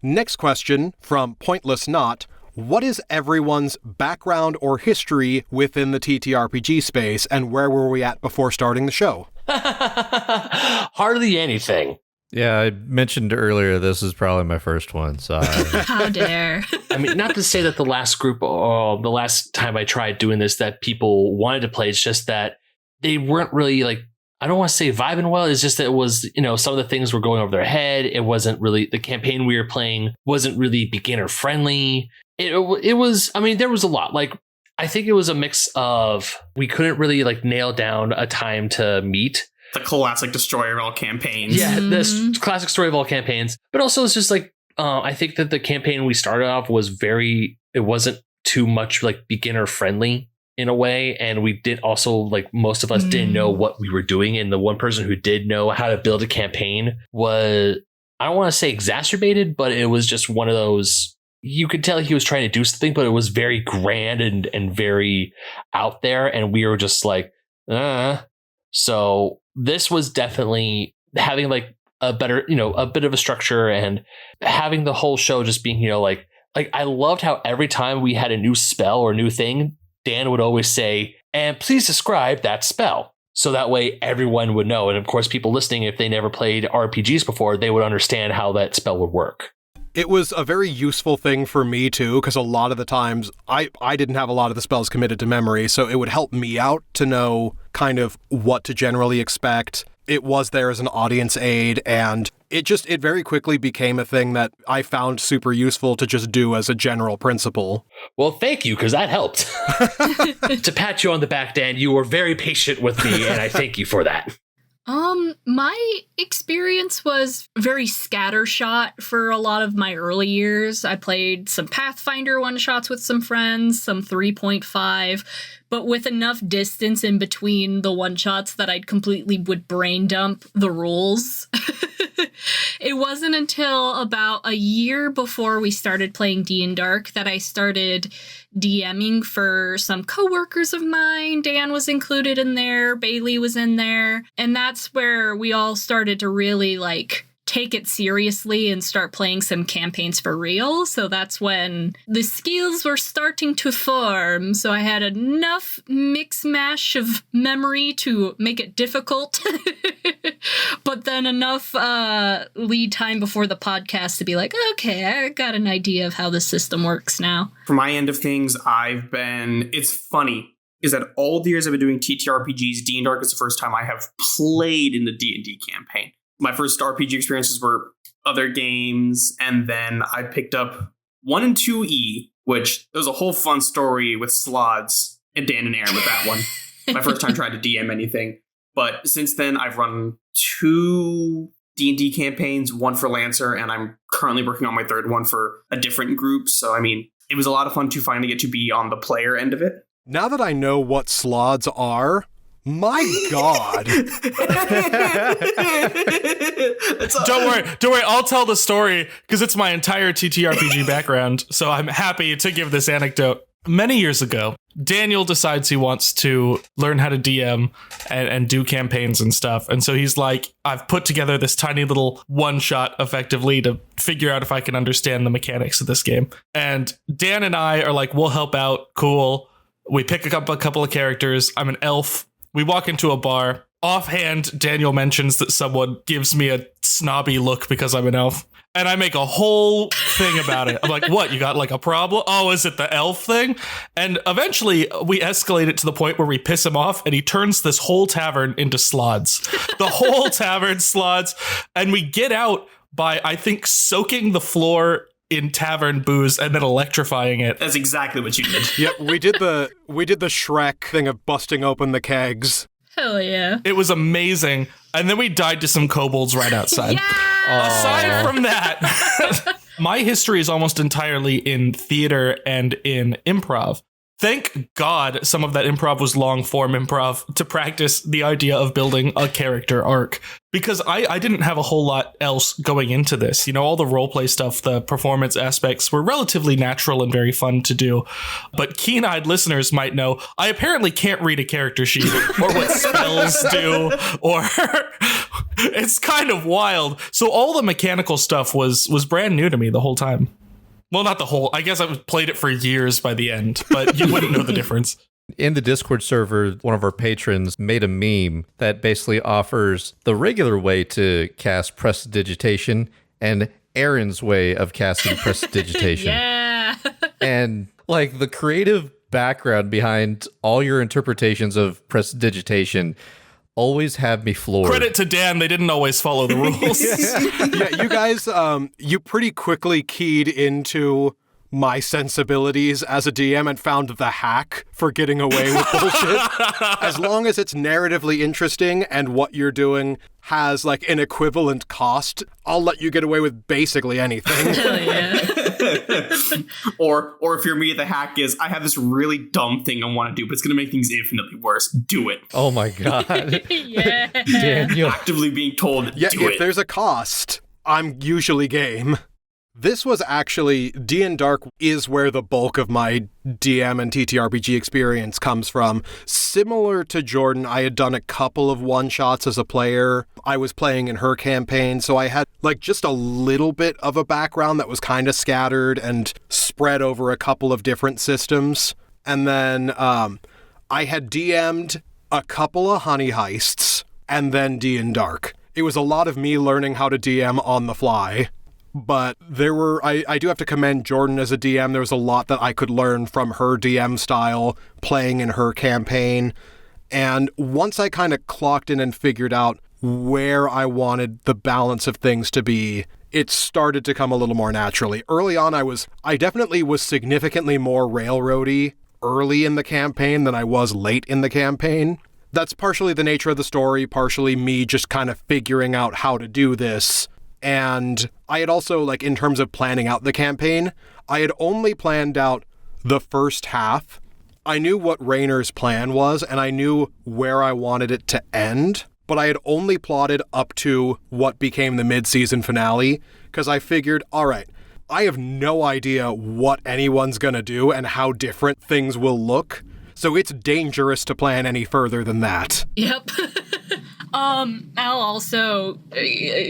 Next question from Pointless Not. What is everyone's background or history within the TTRPG space, and where were we at before starting the show? Hardly anything. Yeah, I mentioned earlier this is probably my first one, so How dare. I mean, not to say that the last group, the last time I tried doing this, that people wanted to play. It's just that they weren't really like, I don't want to say vibing well. It's just that it was, some of the things were going over their head. It wasn't really, the campaign we were playing wasn't really beginner friendly. It was, I mean, there was a lot. Like, I think it was a mix of, we couldn't really like nail down a time to meet. The classic destroyer of all campaigns. Yeah, this classic story of all campaigns. But also it's just like, I think that the campaign we started off was it wasn't too much like beginner friendly in a way. And we did also, like, most of us didn't know what we were doing. And the one person who did know how to build a campaign was, I don't want to say exacerbated, but it was just one of those, you could tell he was trying to do something, but it was very grand and very out there. And we were just like, So this was definitely having like a better, a bit of a structure, and having the whole show just being, like I loved how every time we had a new spell or new thing, Dan would always say, and please describe that spell. So that way everyone would know. And of course, people listening, if they never played RPGs before, they would understand how that spell would work. It was a very useful thing for me, too, because a lot of the times I didn't have a lot of the spells committed to memory, so it would help me out to know kind of what to generally expect. It was there as an audience aid, and it very quickly became a thing that I found super useful to just do as a general principle. Well, thank you, because that helped. To pat you on the back, Dan, you were very patient with me, and I thank you for that. My experience was very scattershot for a lot of my early years. I played some Pathfinder one-shots with some friends, some 3.5, but with enough distance in between the one-shots that I'd completely would brain dump the rules. It wasn't until about a year before we started playing D&Dark that I started DMing for some coworkers of mine. Dan was included in there, Bailey was in there, and that's where we all started to really take it seriously and start playing some campaigns for real. So that's when the skills were starting to form. So I had enough mix mash of memory to make it difficult, but then enough lead time before the podcast to be like, okay, I got an idea of how the system works now. For my end of things, it's funny, is that all the years I've been doing TTRPGs, D&Dark is the first time I have played in the D&D campaign. My first RPG experiences were other games, and then I picked up 1 and 2E, which there was a whole fun story with Slods and Dan and Aaron with that one. My first time trying to DM anything. But since then, I've run 2 D&D campaigns, 1 for Lancer, and I'm currently working on my 3rd one for a different group. So, I mean, it was a lot of fun to finally get to be on the player end of it. Now that I know what Slods are, my God. Don't worry. I'll tell the story because it's my entire TTRPG background. So I'm happy to give this anecdote. Many years ago, Daniel decides he wants to learn how to DM and do campaigns and stuff. And so he's like, I've put together this tiny little one-shot effectively to figure out if I can understand the mechanics of this game. And Dan and I are like, we'll help out. Cool. We pick up a couple of characters. I'm an elf. We walk into a bar. Offhand, Daniel mentions that someone gives me a snobby look because I'm an elf. And I make a whole thing about it. I'm like, what? You got a problem? Oh, is it the elf thing? And eventually we escalate it to the point where we piss him off and he turns this whole tavern into slods. The whole tavern slods. And we get out by, I think, soaking the floor in tavern booze and then electrifying it. That's exactly what you did. Yep, we did the Shrek thing of busting open the kegs. Hell yeah. It was amazing. And then we died to some kobolds right outside. Yeah! Aside from that, my history is almost entirely in theater and in improv. Thank God some of that improv was long form improv to practice the idea of building a character arc. Because I didn't have a whole lot else going into this. You know, all the roleplay stuff, the performance aspects were relatively natural and very fun to do. But keen-eyed listeners might know, I apparently can't read a character sheet or what spells do, or it's kind of wild. So all the mechanical stuff was brand new to me the whole time. Well, not the whole. I guess I played it for years by the end, but you wouldn't know the difference. In the Discord server, one of our patrons made a meme that basically offers the regular way to cast prestidigitation and Aaron's way of casting prestidigitation. Yeah. And the creative background behind all your interpretations of prestidigitation always have me floored. Credit to Dan, they didn't always follow the rules. Yeah, you guys, you pretty quickly keyed into my sensibilities as a DM and found the hack for getting away with bullshit. As long as it's narratively interesting and what you're doing has an equivalent cost, I'll let you get away with basically anything. Hell yeah. Or if you're me, the hack is, I have this really dumb thing I want to do, but it's going to make things infinitely worse. Do it. Oh my God. Yeah. Daniel. Actively being told, Yeah, do if it. there's a cost, I'm usually game. This was actually, D&Dark is where the bulk of my DM and TTRPG experience comes from. Similar to Jordan, I had done a couple of one-shots as a player. I was playing in her campaign, so I had just a little bit of a background that was kind of scattered and spread over a couple of different systems. And then I had DM'd a couple of honey heists and then D&Dark. It was a lot of me learning how to DM on the fly. But I do have to commend Jordan as a DM. There was a lot that I could learn from her DM style, playing in her campaign. And once I kind of clocked in and figured out where I wanted the balance of things to be, it started to come a little more naturally. Early on, I definitely was significantly more railroady early in the campaign than I was late in the campaign. That's partially the nature of the story, partially me just kind of figuring out how to do this. And I had also, in terms of planning out the campaign, I had only planned out the first half. I knew what Raynor's plan was, and I knew where I wanted it to end. but I had only plotted up to what became the mid-season finale, because I figured, all right, I have no idea what anyone's gonna do and how different things will look, so it's dangerous to plan any further than that. Yep. I'll also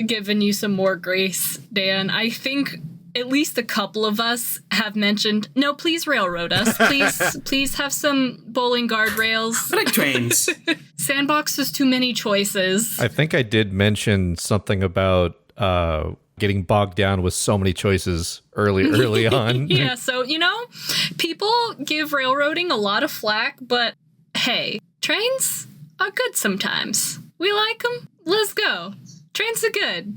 given you some more grace, Dan. I think at least a couple of us have mentioned, no, please railroad us. Please have some bowling guardrails. I like trains. Sandbox is too many choices. I think I did mention something about getting bogged down with so many choices early on. Yeah, so, people give railroading a lot of flack, but hey, trains are good sometimes. We like them. Let's go. Trains are good.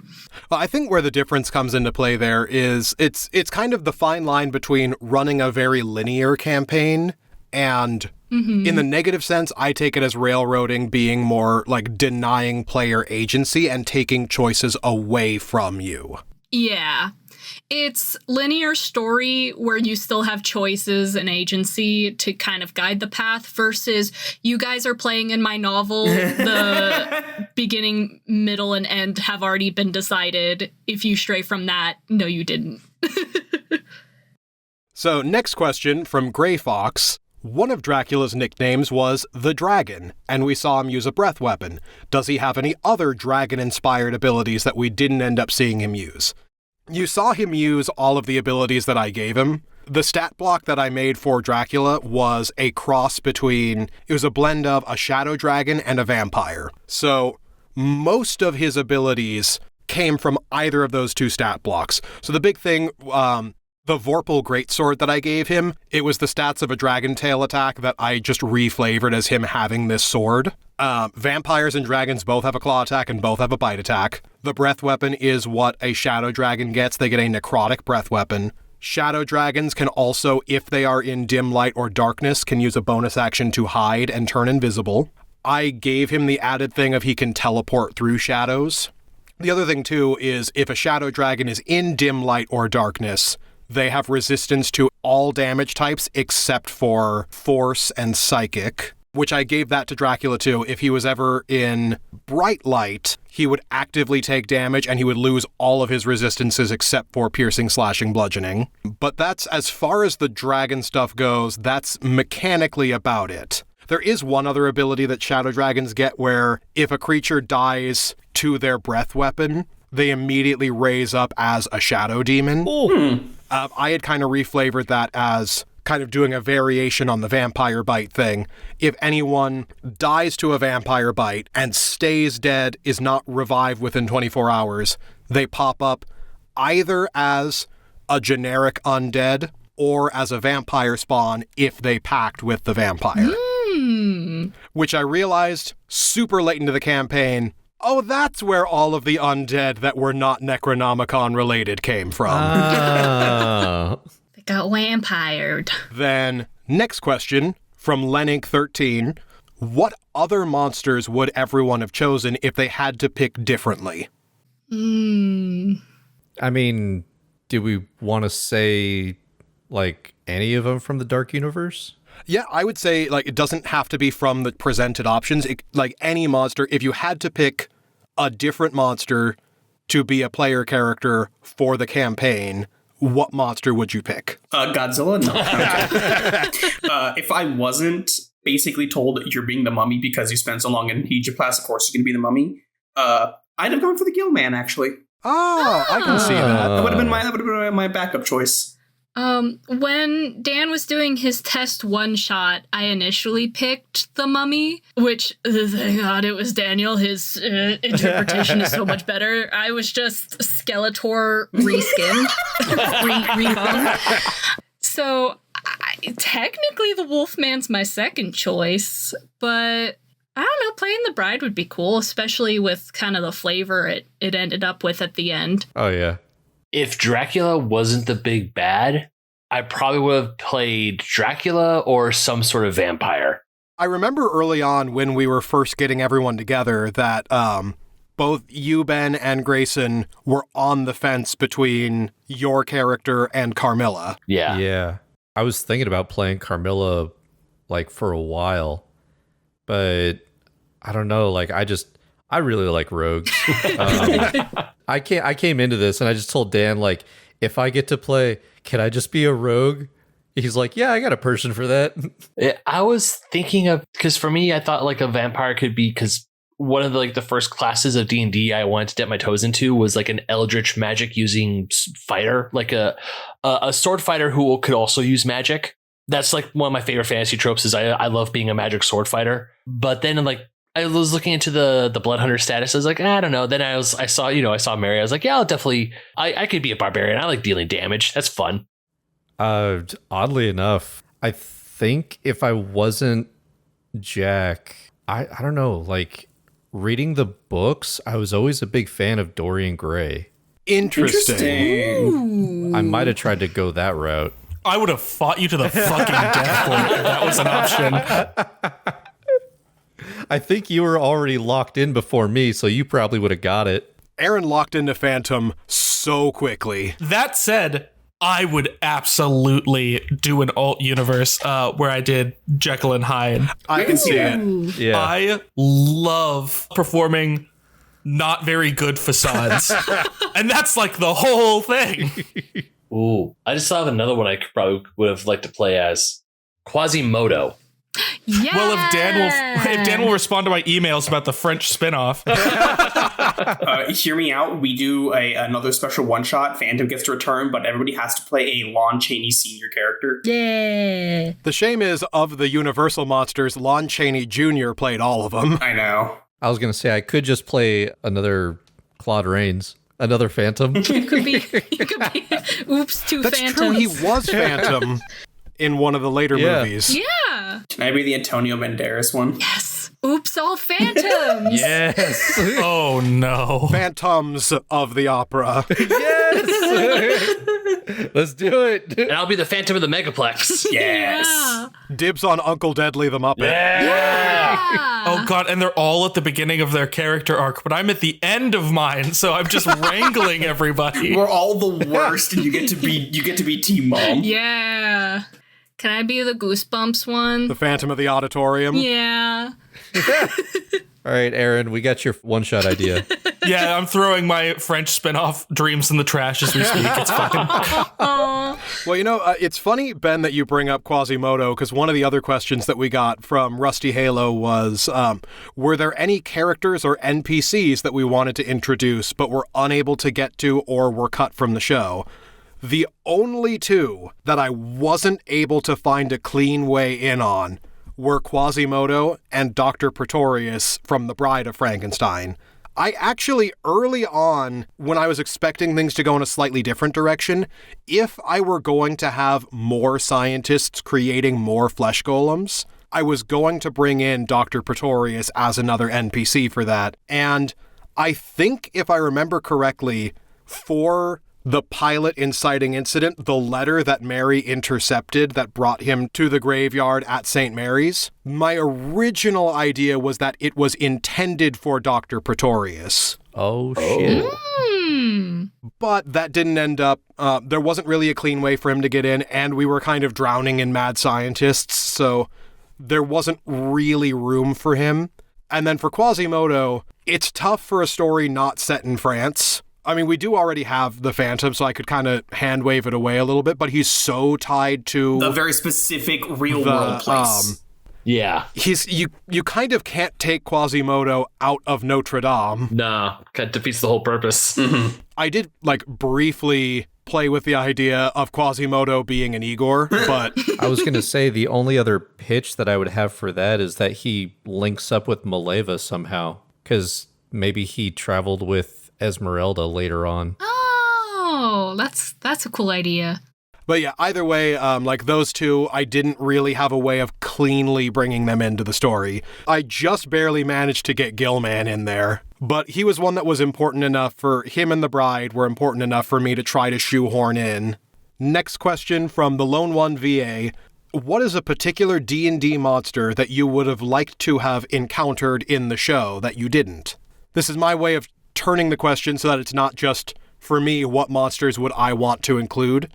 Well, I think where the difference comes into play there is it's kind of the fine line between running a very linear campaign and, in the negative sense, I take it as railroading being more like denying player agency and taking choices away from you. Yeah. It's linear story where you still have choices and agency to kind of guide the path versus you guys are playing in my novel. The beginning, middle, and end have already been decided. If you stray from that, no, you didn't. So next question from Grey Fox. One of Dracula's nicknames was the Dragon, and we saw him use a breath weapon. Does he have any other dragon-inspired abilities that we didn't end up seeing him use? You saw him use all of the abilities that I gave him. The stat block that I made for Dracula was a cross between, it was a blend of a shadow dragon and a vampire. So most of his abilities came from either of those two stat blocks. So the big thing, the Vorpal Greatsword that I gave him, it was the stats of a dragon tail attack that I just reflavored as him having this sword. Vampires and dragons both have a claw attack and both have a bite attack. The breath weapon is what a shadow dragon gets. They get a necrotic breath weapon. Shadow dragons can also, if they are in dim light or darkness, can use a bonus action to hide and turn invisible. I gave him the added thing of he can teleport through shadows. The other thing too is if a shadow dragon is in dim light or darkness, they have resistance to all damage types except for force and psychic, which I gave that to Dracula too. If he was ever in bright light, he would actively take damage and he would lose all of his resistances except for piercing, slashing, bludgeoning. But that's, as far as the dragon stuff goes, that's mechanically about it. There is one other ability that shadow dragons get where if a creature dies to their breath weapon, they immediately raise up as a shadow demon. I had kind of reflavored that as kind of doing a variation on the vampire bite thing. If anyone dies to a vampire bite and stays dead, is not revived within 24 hours, they pop up either as a generic undead or as a vampire spawn if they pact with the vampire. Which I realized super late into the campaign, oh, that's where all of the undead that were not Necronomicon related came from. They got vampired. Then, next question from Lenink13. What other monsters would everyone have chosen if they had to pick differently? I mean, do we want to say, like, any of them from the Dark Universe? Yeah, I would say, like, it doesn't have to be from the presented options. Like, any monster, if you had to pick a different monster to be a player character for the campaign, what monster would you pick? Godzilla? No. If I wasn't basically told that you're being the mummy because you spent so long in Egypt class, of course you're going to be the mummy, I'd have gone for the Gill Man, actually. Oh, I can see that. That would have been my backup choice. When Dan was doing his test one shot, I initially picked the mummy, which, thank God it was Daniel. His interpretation is so much better. I was just Skeletor reskinned. Recon. So, technically the Wolfman's my second choice, but I don't know, playing the Bride would be cool, especially with kind of the flavor it ended up with at the end. Oh, yeah. If Dracula wasn't the big bad, I probably would have played Dracula or some sort of vampire. I remember early on when we were first getting everyone together that both you, Ben, and Grayson were on the fence between your character and Carmilla. Yeah. Yeah. I was thinking about playing Carmilla, like, for a while, but I don't know. Like, I really like rogues. I came into this and I just told Dan, like, if I get to play, can I just be a rogue? He's like, yeah, I got a person for that. I was thinking of, because for me, I thought like a vampire could be, because one of the first classes of D&D I wanted to dip my toes into was like an eldritch magic using fighter, like a sword fighter who could also use magic. That's like one of my favorite fantasy tropes is I love being a magic sword fighter. But then like I was looking into the blood hunter status. I was like, I don't know. Then I saw Mary. I was like, yeah, I'll definitely, I could be a barbarian. I like dealing damage. That's fun. Oddly enough, I think if I wasn't Jack, I don't know, like reading the books, I was always a big fan of Dorian Gray. Interesting. I might have tried to go that route. I would have fought you to the fucking death for it if that was an option. I think you were already locked in before me, so you probably would have got it. Aaron locked into Phantom so quickly. That said, I would absolutely do an alt universe where I did Jekyll and Hyde. I can see it. Yeah. I love performing not very good facades. And that's like the whole thing. Ooh, I just thought of another one I probably would have liked to play as Quasimodo. Yeah. Well, if Dan will respond to my emails about the French spinoff. Hear me out. We do another special one shot. Phantom gets to return, but everybody has to play a Lon Chaney Sr. character. Yeah. The shame is, of the Universal monsters, Lon Chaney Jr. played all of them. I know. I was going to say, I could just play another Claude Rains, another Phantom. You could be oops, two That's phantoms. true, he was Phantom in one of the later movies. Yeah. Can I be the Antonio Banderas one? Yes. Oops, all phantoms. Yes. Oh, no. Phantoms of the Opera. Yes. Let's do it. And I'll be the Phantom of the Megaplex. Yes. Yeah. Dibs on Uncle Deadly the Muppet. Yeah. Oh, God. And they're all at the beginning of their character arc, but I'm at the end of mine, so I'm just wrangling everybody. We're all the worst, and you get to be Team Mom. Yeah. Can I be the Goosebumps one? The Phantom of the Auditorium. Yeah. All right, Aaron, we got your one-shot idea. Yeah, I'm throwing my French spinoff Dreams in the trash as we speak. It's fucking... Well, you know, it's funny, Ben, that you bring up Quasimodo, because one of the other questions that we got from Rusty Halo was, were there any characters or NPCs that we wanted to introduce but were unable to get to or were cut from the show? The only two that I wasn't able to find a clean way in on were Quasimodo and Dr. Pretorius from The Bride of Frankenstein. I actually, early on, when I was expecting things to go in a slightly different direction, if I were going to have more scientists creating more flesh golems, I was going to bring in Dr. Pretorius as another NPC for that. And I think, if I remember correctly, for the pilot inciting incident, the letter that Mary intercepted that brought him to the graveyard at St. Mary's, my original idea was that it was intended for Dr. Pretorius. Oh, shit. But that didn't end up, there wasn't really a clean way for him to get in, and we were kind of drowning in mad scientists, so there wasn't really room for him. And then for Quasimodo, it's tough for a story not set in France. I mean, we do already have the Phantom, so I could kind of hand wave it away a little bit, but he's so tied to A very specific real world place. Yeah. You kind of can't take Quasimodo out of Notre Dame. Nah, that defeats the whole purpose. I did, briefly play with the idea of Quasimodo being an Igor, but I was going to say the only other pitch that I would have for that is that he links up with Maleva somehow, because maybe he traveled with Esmeralda later on. Oh, that's a cool idea. But yeah, either way, those two, I didn't really have a way of cleanly bringing them into the story. I just barely managed to get Gilman in there, but he was one that was important enough for him, and the bride were important enough for me to try to shoehorn in. Next question from the Lone One VA. What is a particular D&D monster that you would have liked to have encountered in the show that you didn't? This is my way of turning the question so that it's not just, for me, what monsters would I want to include?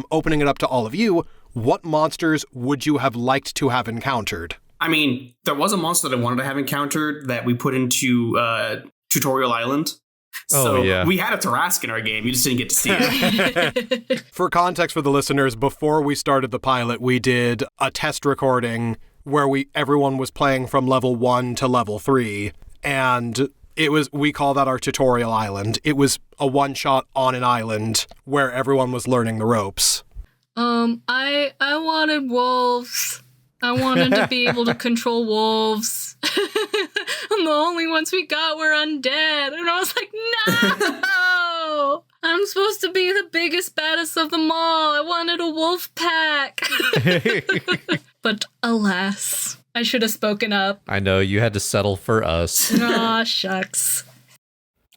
Opening it up to all of you, what monsters would you have liked to have encountered? I mean, there was a monster that I wanted to have encountered that we put into Tutorial Island. So we had a Tarrasque in our game. You just didn't get to see it. For context for the listeners, before we started the pilot, we did a test recording where everyone was playing from level 1 to level 3. And we call that our Tutorial Island. It was a one-shot on an island where everyone was learning the ropes. I wanted wolves. I wanted to be able to control wolves. And the only ones we got were undead. And I was like, no! I'm supposed to be the biggest, baddest of them all. I wanted a wolf pack. But alas, I should have spoken up. I know, you had to settle for us. Aw, shucks.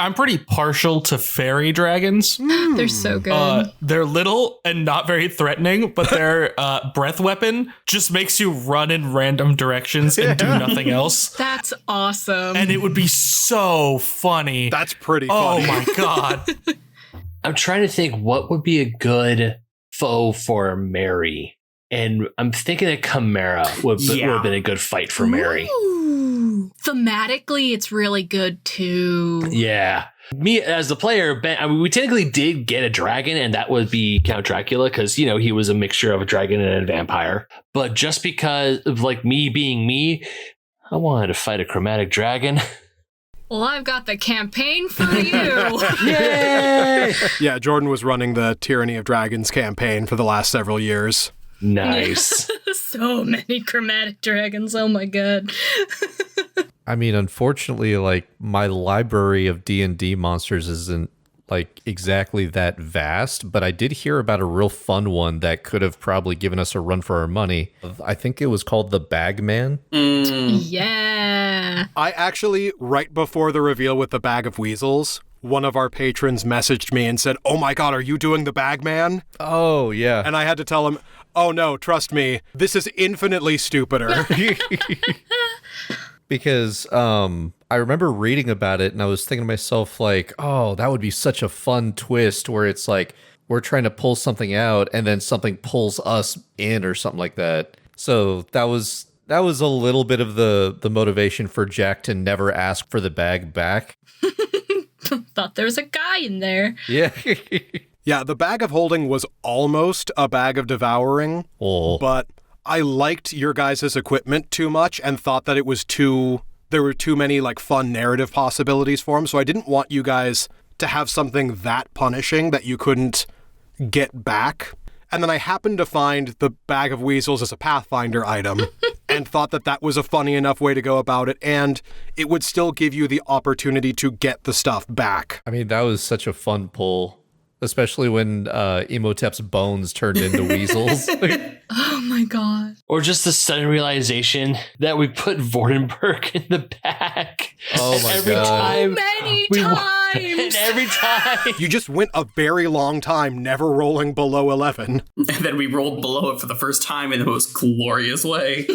I'm pretty partial to fairy dragons. They're so good. They're little and not very threatening, but their breath weapon just makes you run in random directions and do nothing else. That's awesome. And it would be so funny. That's pretty funny. Oh my God. I'm trying to think what would be a good foe for Mary. And I'm thinking that Chimera would have been a good fight for Mary. Ooh. Thematically, it's really good too. Yeah. Me as the player, we technically did get a dragon, and that would be Count Dracula because, he was a mixture of a dragon and a vampire. But just because of me being me, I wanted to fight a chromatic dragon. Well, I've got the campaign for you. Yay! Yeah, Jordan was running the Tyranny of Dragons campaign for the last several years. Nice. So many chromatic dragons. Oh my God. I mean, unfortunately, my library of D&D monsters isn't exactly that vast, but I did hear about a real fun one that could have probably given us a run for our money. I think it was called the Bagman. Yeah. I actually, right before the reveal with the Bag of Weasels, one of our patrons messaged me and said, "Oh my God, are you doing the Bagman?" Oh, yeah. And I had to tell him, "Oh no, trust me, this is infinitely stupider." Because I remember reading about it and I was thinking to myself, oh, that would be such a fun twist where it's we're trying to pull something out and then something pulls us in or something like that. So that was a little bit of the motivation for Jack to never ask for the bag back. Thought there was a guy in there. Yeah. Yeah, the Bag of Holding was almost a Bag of Devouring, but I liked your guys' equipment too much and thought that there were too many fun narrative possibilities for him, so I didn't want you guys to have something that punishing that you couldn't get back. And then I happened to find the Bag of Weasels as a Pathfinder item and thought that was a funny enough way to go about it, and it would still give you the opportunity to get the stuff back. I mean, that was such a fun pull, especially when Imhotep's bones turned into weasels. Oh my God. Or just the sudden realization that we put Vordenberg in the back. Oh my God. So many times. And every time. You just went a very long time never rolling below 11. And then we rolled below it for the first time in the most glorious way.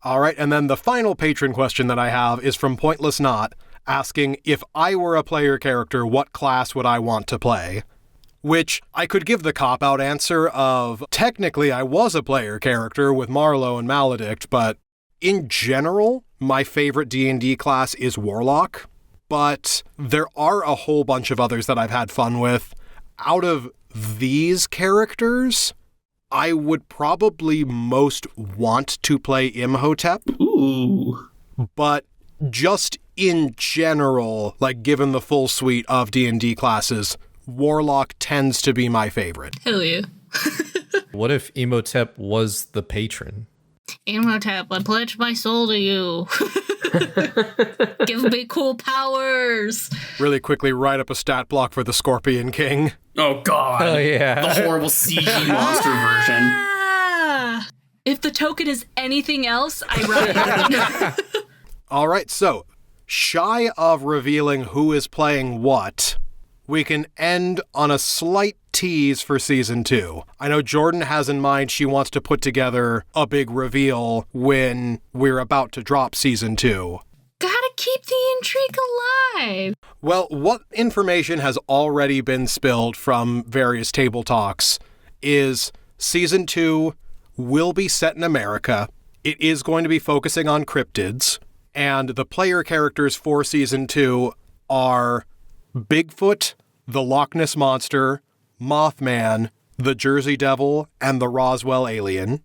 All right, and then the final patron question that I have is from Pointless Knot, asking, if I were a player character, what class would I want to play? Which I could give the cop-out answer of, technically I was a player character with Marlowe and Maledict, but in general, my favorite D&D class is Warlock. But there are a whole bunch of others that I've had fun with. Out of these characters, I would probably most want to play Imhotep. Ooh. But just in general, given the full suite of D&D classes, Warlock tends to be my favorite. Hell yeah. What if Imhotep was the patron? Imhotep, I pledge my soul to you. Give me cool powers. Really quickly write up a stat block for the Scorpion King. Oh God. Oh, yeah. The horrible CG monster version. Ah! If the token is anything else, I write it. All right, so shy of revealing who is playing what, we can end on a slight tease for Season 2. I know Jordan has in mind she wants to put together a big reveal when we're about to drop Season 2. Gotta keep the intrigue alive. Well, what information has already been spilled from various table talks is Season 2 will be set in America. It is going to be focusing on cryptids, and the player characters for Season 2 are Bigfoot, the Loch Ness Monster, Mothman, the Jersey Devil, and the Roswell Alien.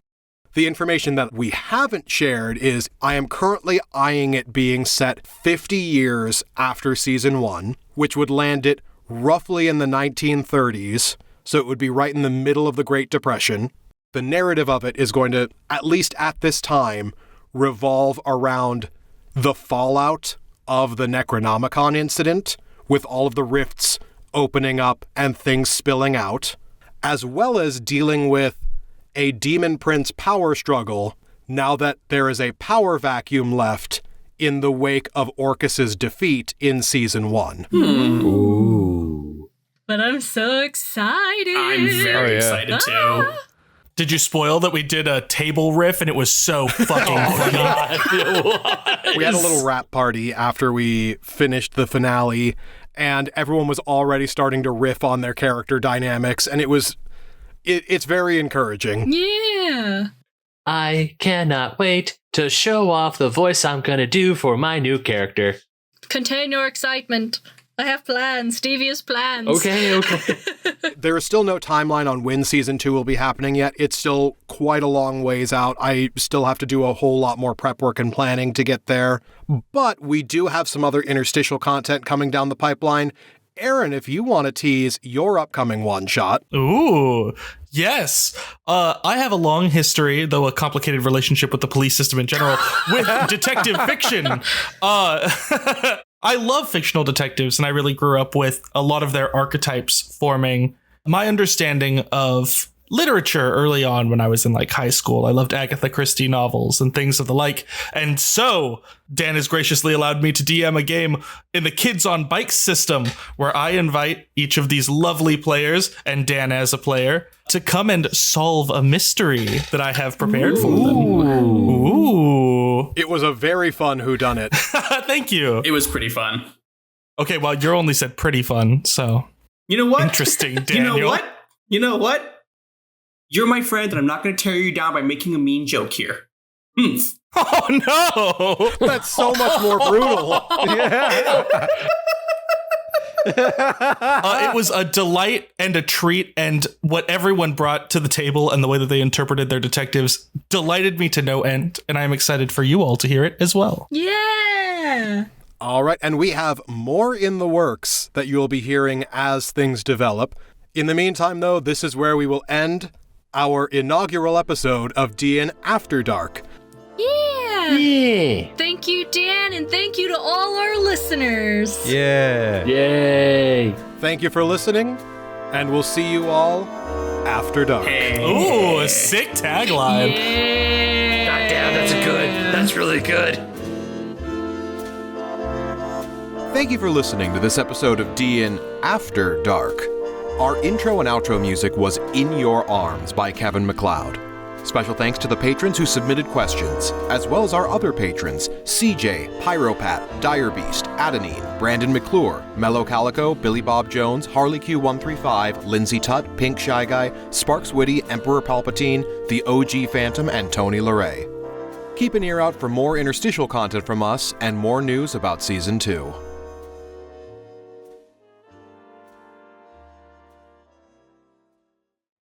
The information that we haven't shared is I am currently eyeing it being set 50 years after Season 1, which would land it roughly in the 1930s, so it would be right in the middle of the Great Depression. The narrative of it is going to, at least at this time, revolve around the fallout of the Necronomicon incident, with all of the rifts opening up and things spilling out, as well as dealing with a demon prince power struggle now that there is a power vacuum left in the wake of Orcus's defeat in Season 1. Ooh. But I'm so excited. I'm very excited too. Did you spoil that we did a table riff and it was so fucking funny? We had a little rap party after we finished the finale, and everyone was already starting to riff on their character dynamics, and it's very encouraging. Yeah. I cannot wait to show off the voice I'm gonna do for my new character. Contain your excitement. I have plans, devious plans. Okay. There is still no timeline on when Season 2 will be happening yet. It's still quite a long ways out. I still have to do a whole lot more prep work and planning to get there. But we do have some other interstitial content coming down the pipeline. Aaron, if you want to tease your upcoming one-shot. Ooh, yes. I have a long history, though a complicated relationship with the police system in general, with detective fiction. I love fictional detectives, and I really grew up with a lot of their archetypes forming my understanding of literature early on when I was in like high school. I loved Agatha Christie novels and things of the like. And so Dan has graciously allowed me to DM a game in the Kids on Bikes system where I invite each of these lovely players, and Dan as a player, to come and solve a mystery that I have prepared for them. Ooh. It was a very fun whodunit. Thank you. It was pretty fun. Okay, well, you only said pretty fun, so. You know what? Interesting, Daniel. You know what? You're my friend, and I'm not going to tear you down by making a mean joke here. Oh, no! That's so much more brutal. Yeah. It was a delight and a treat, and what everyone brought to the table and the way that they interpreted their detectives delighted me to no end, and I'm excited for you all to hear it as well. Yeah. All right, and we have more in the works that you'll be hearing as things develop. In the meantime, though, this is where we will end our inaugural episode of D&D After Dark. Yeah. Thank you, Dan, and thank you to all our listeners. Yeah. Yay. Thank you for listening, and we'll see you all after dark. Ooh, a sick tagline. Yeah. Goddamn, that's good. That's really good. Thank you for listening to this episode of D&D After Dark. Our intro and outro music was In Your Arms by Kevin MacLeod. Special thanks to the patrons who submitted questions, as well as our other patrons, CJ, Pyropat, Direbeast, Adenine, Brandon McClure, Mellow Calico, Billy Bob Jones, Harley Q135, Lindsay Tutt, Pink Shy Guy, Sparks Witty, Emperor Palpatine, the OG Phantom, and Tony LeRae. Keep an ear out for more interstitial content from us and more news about Season 2.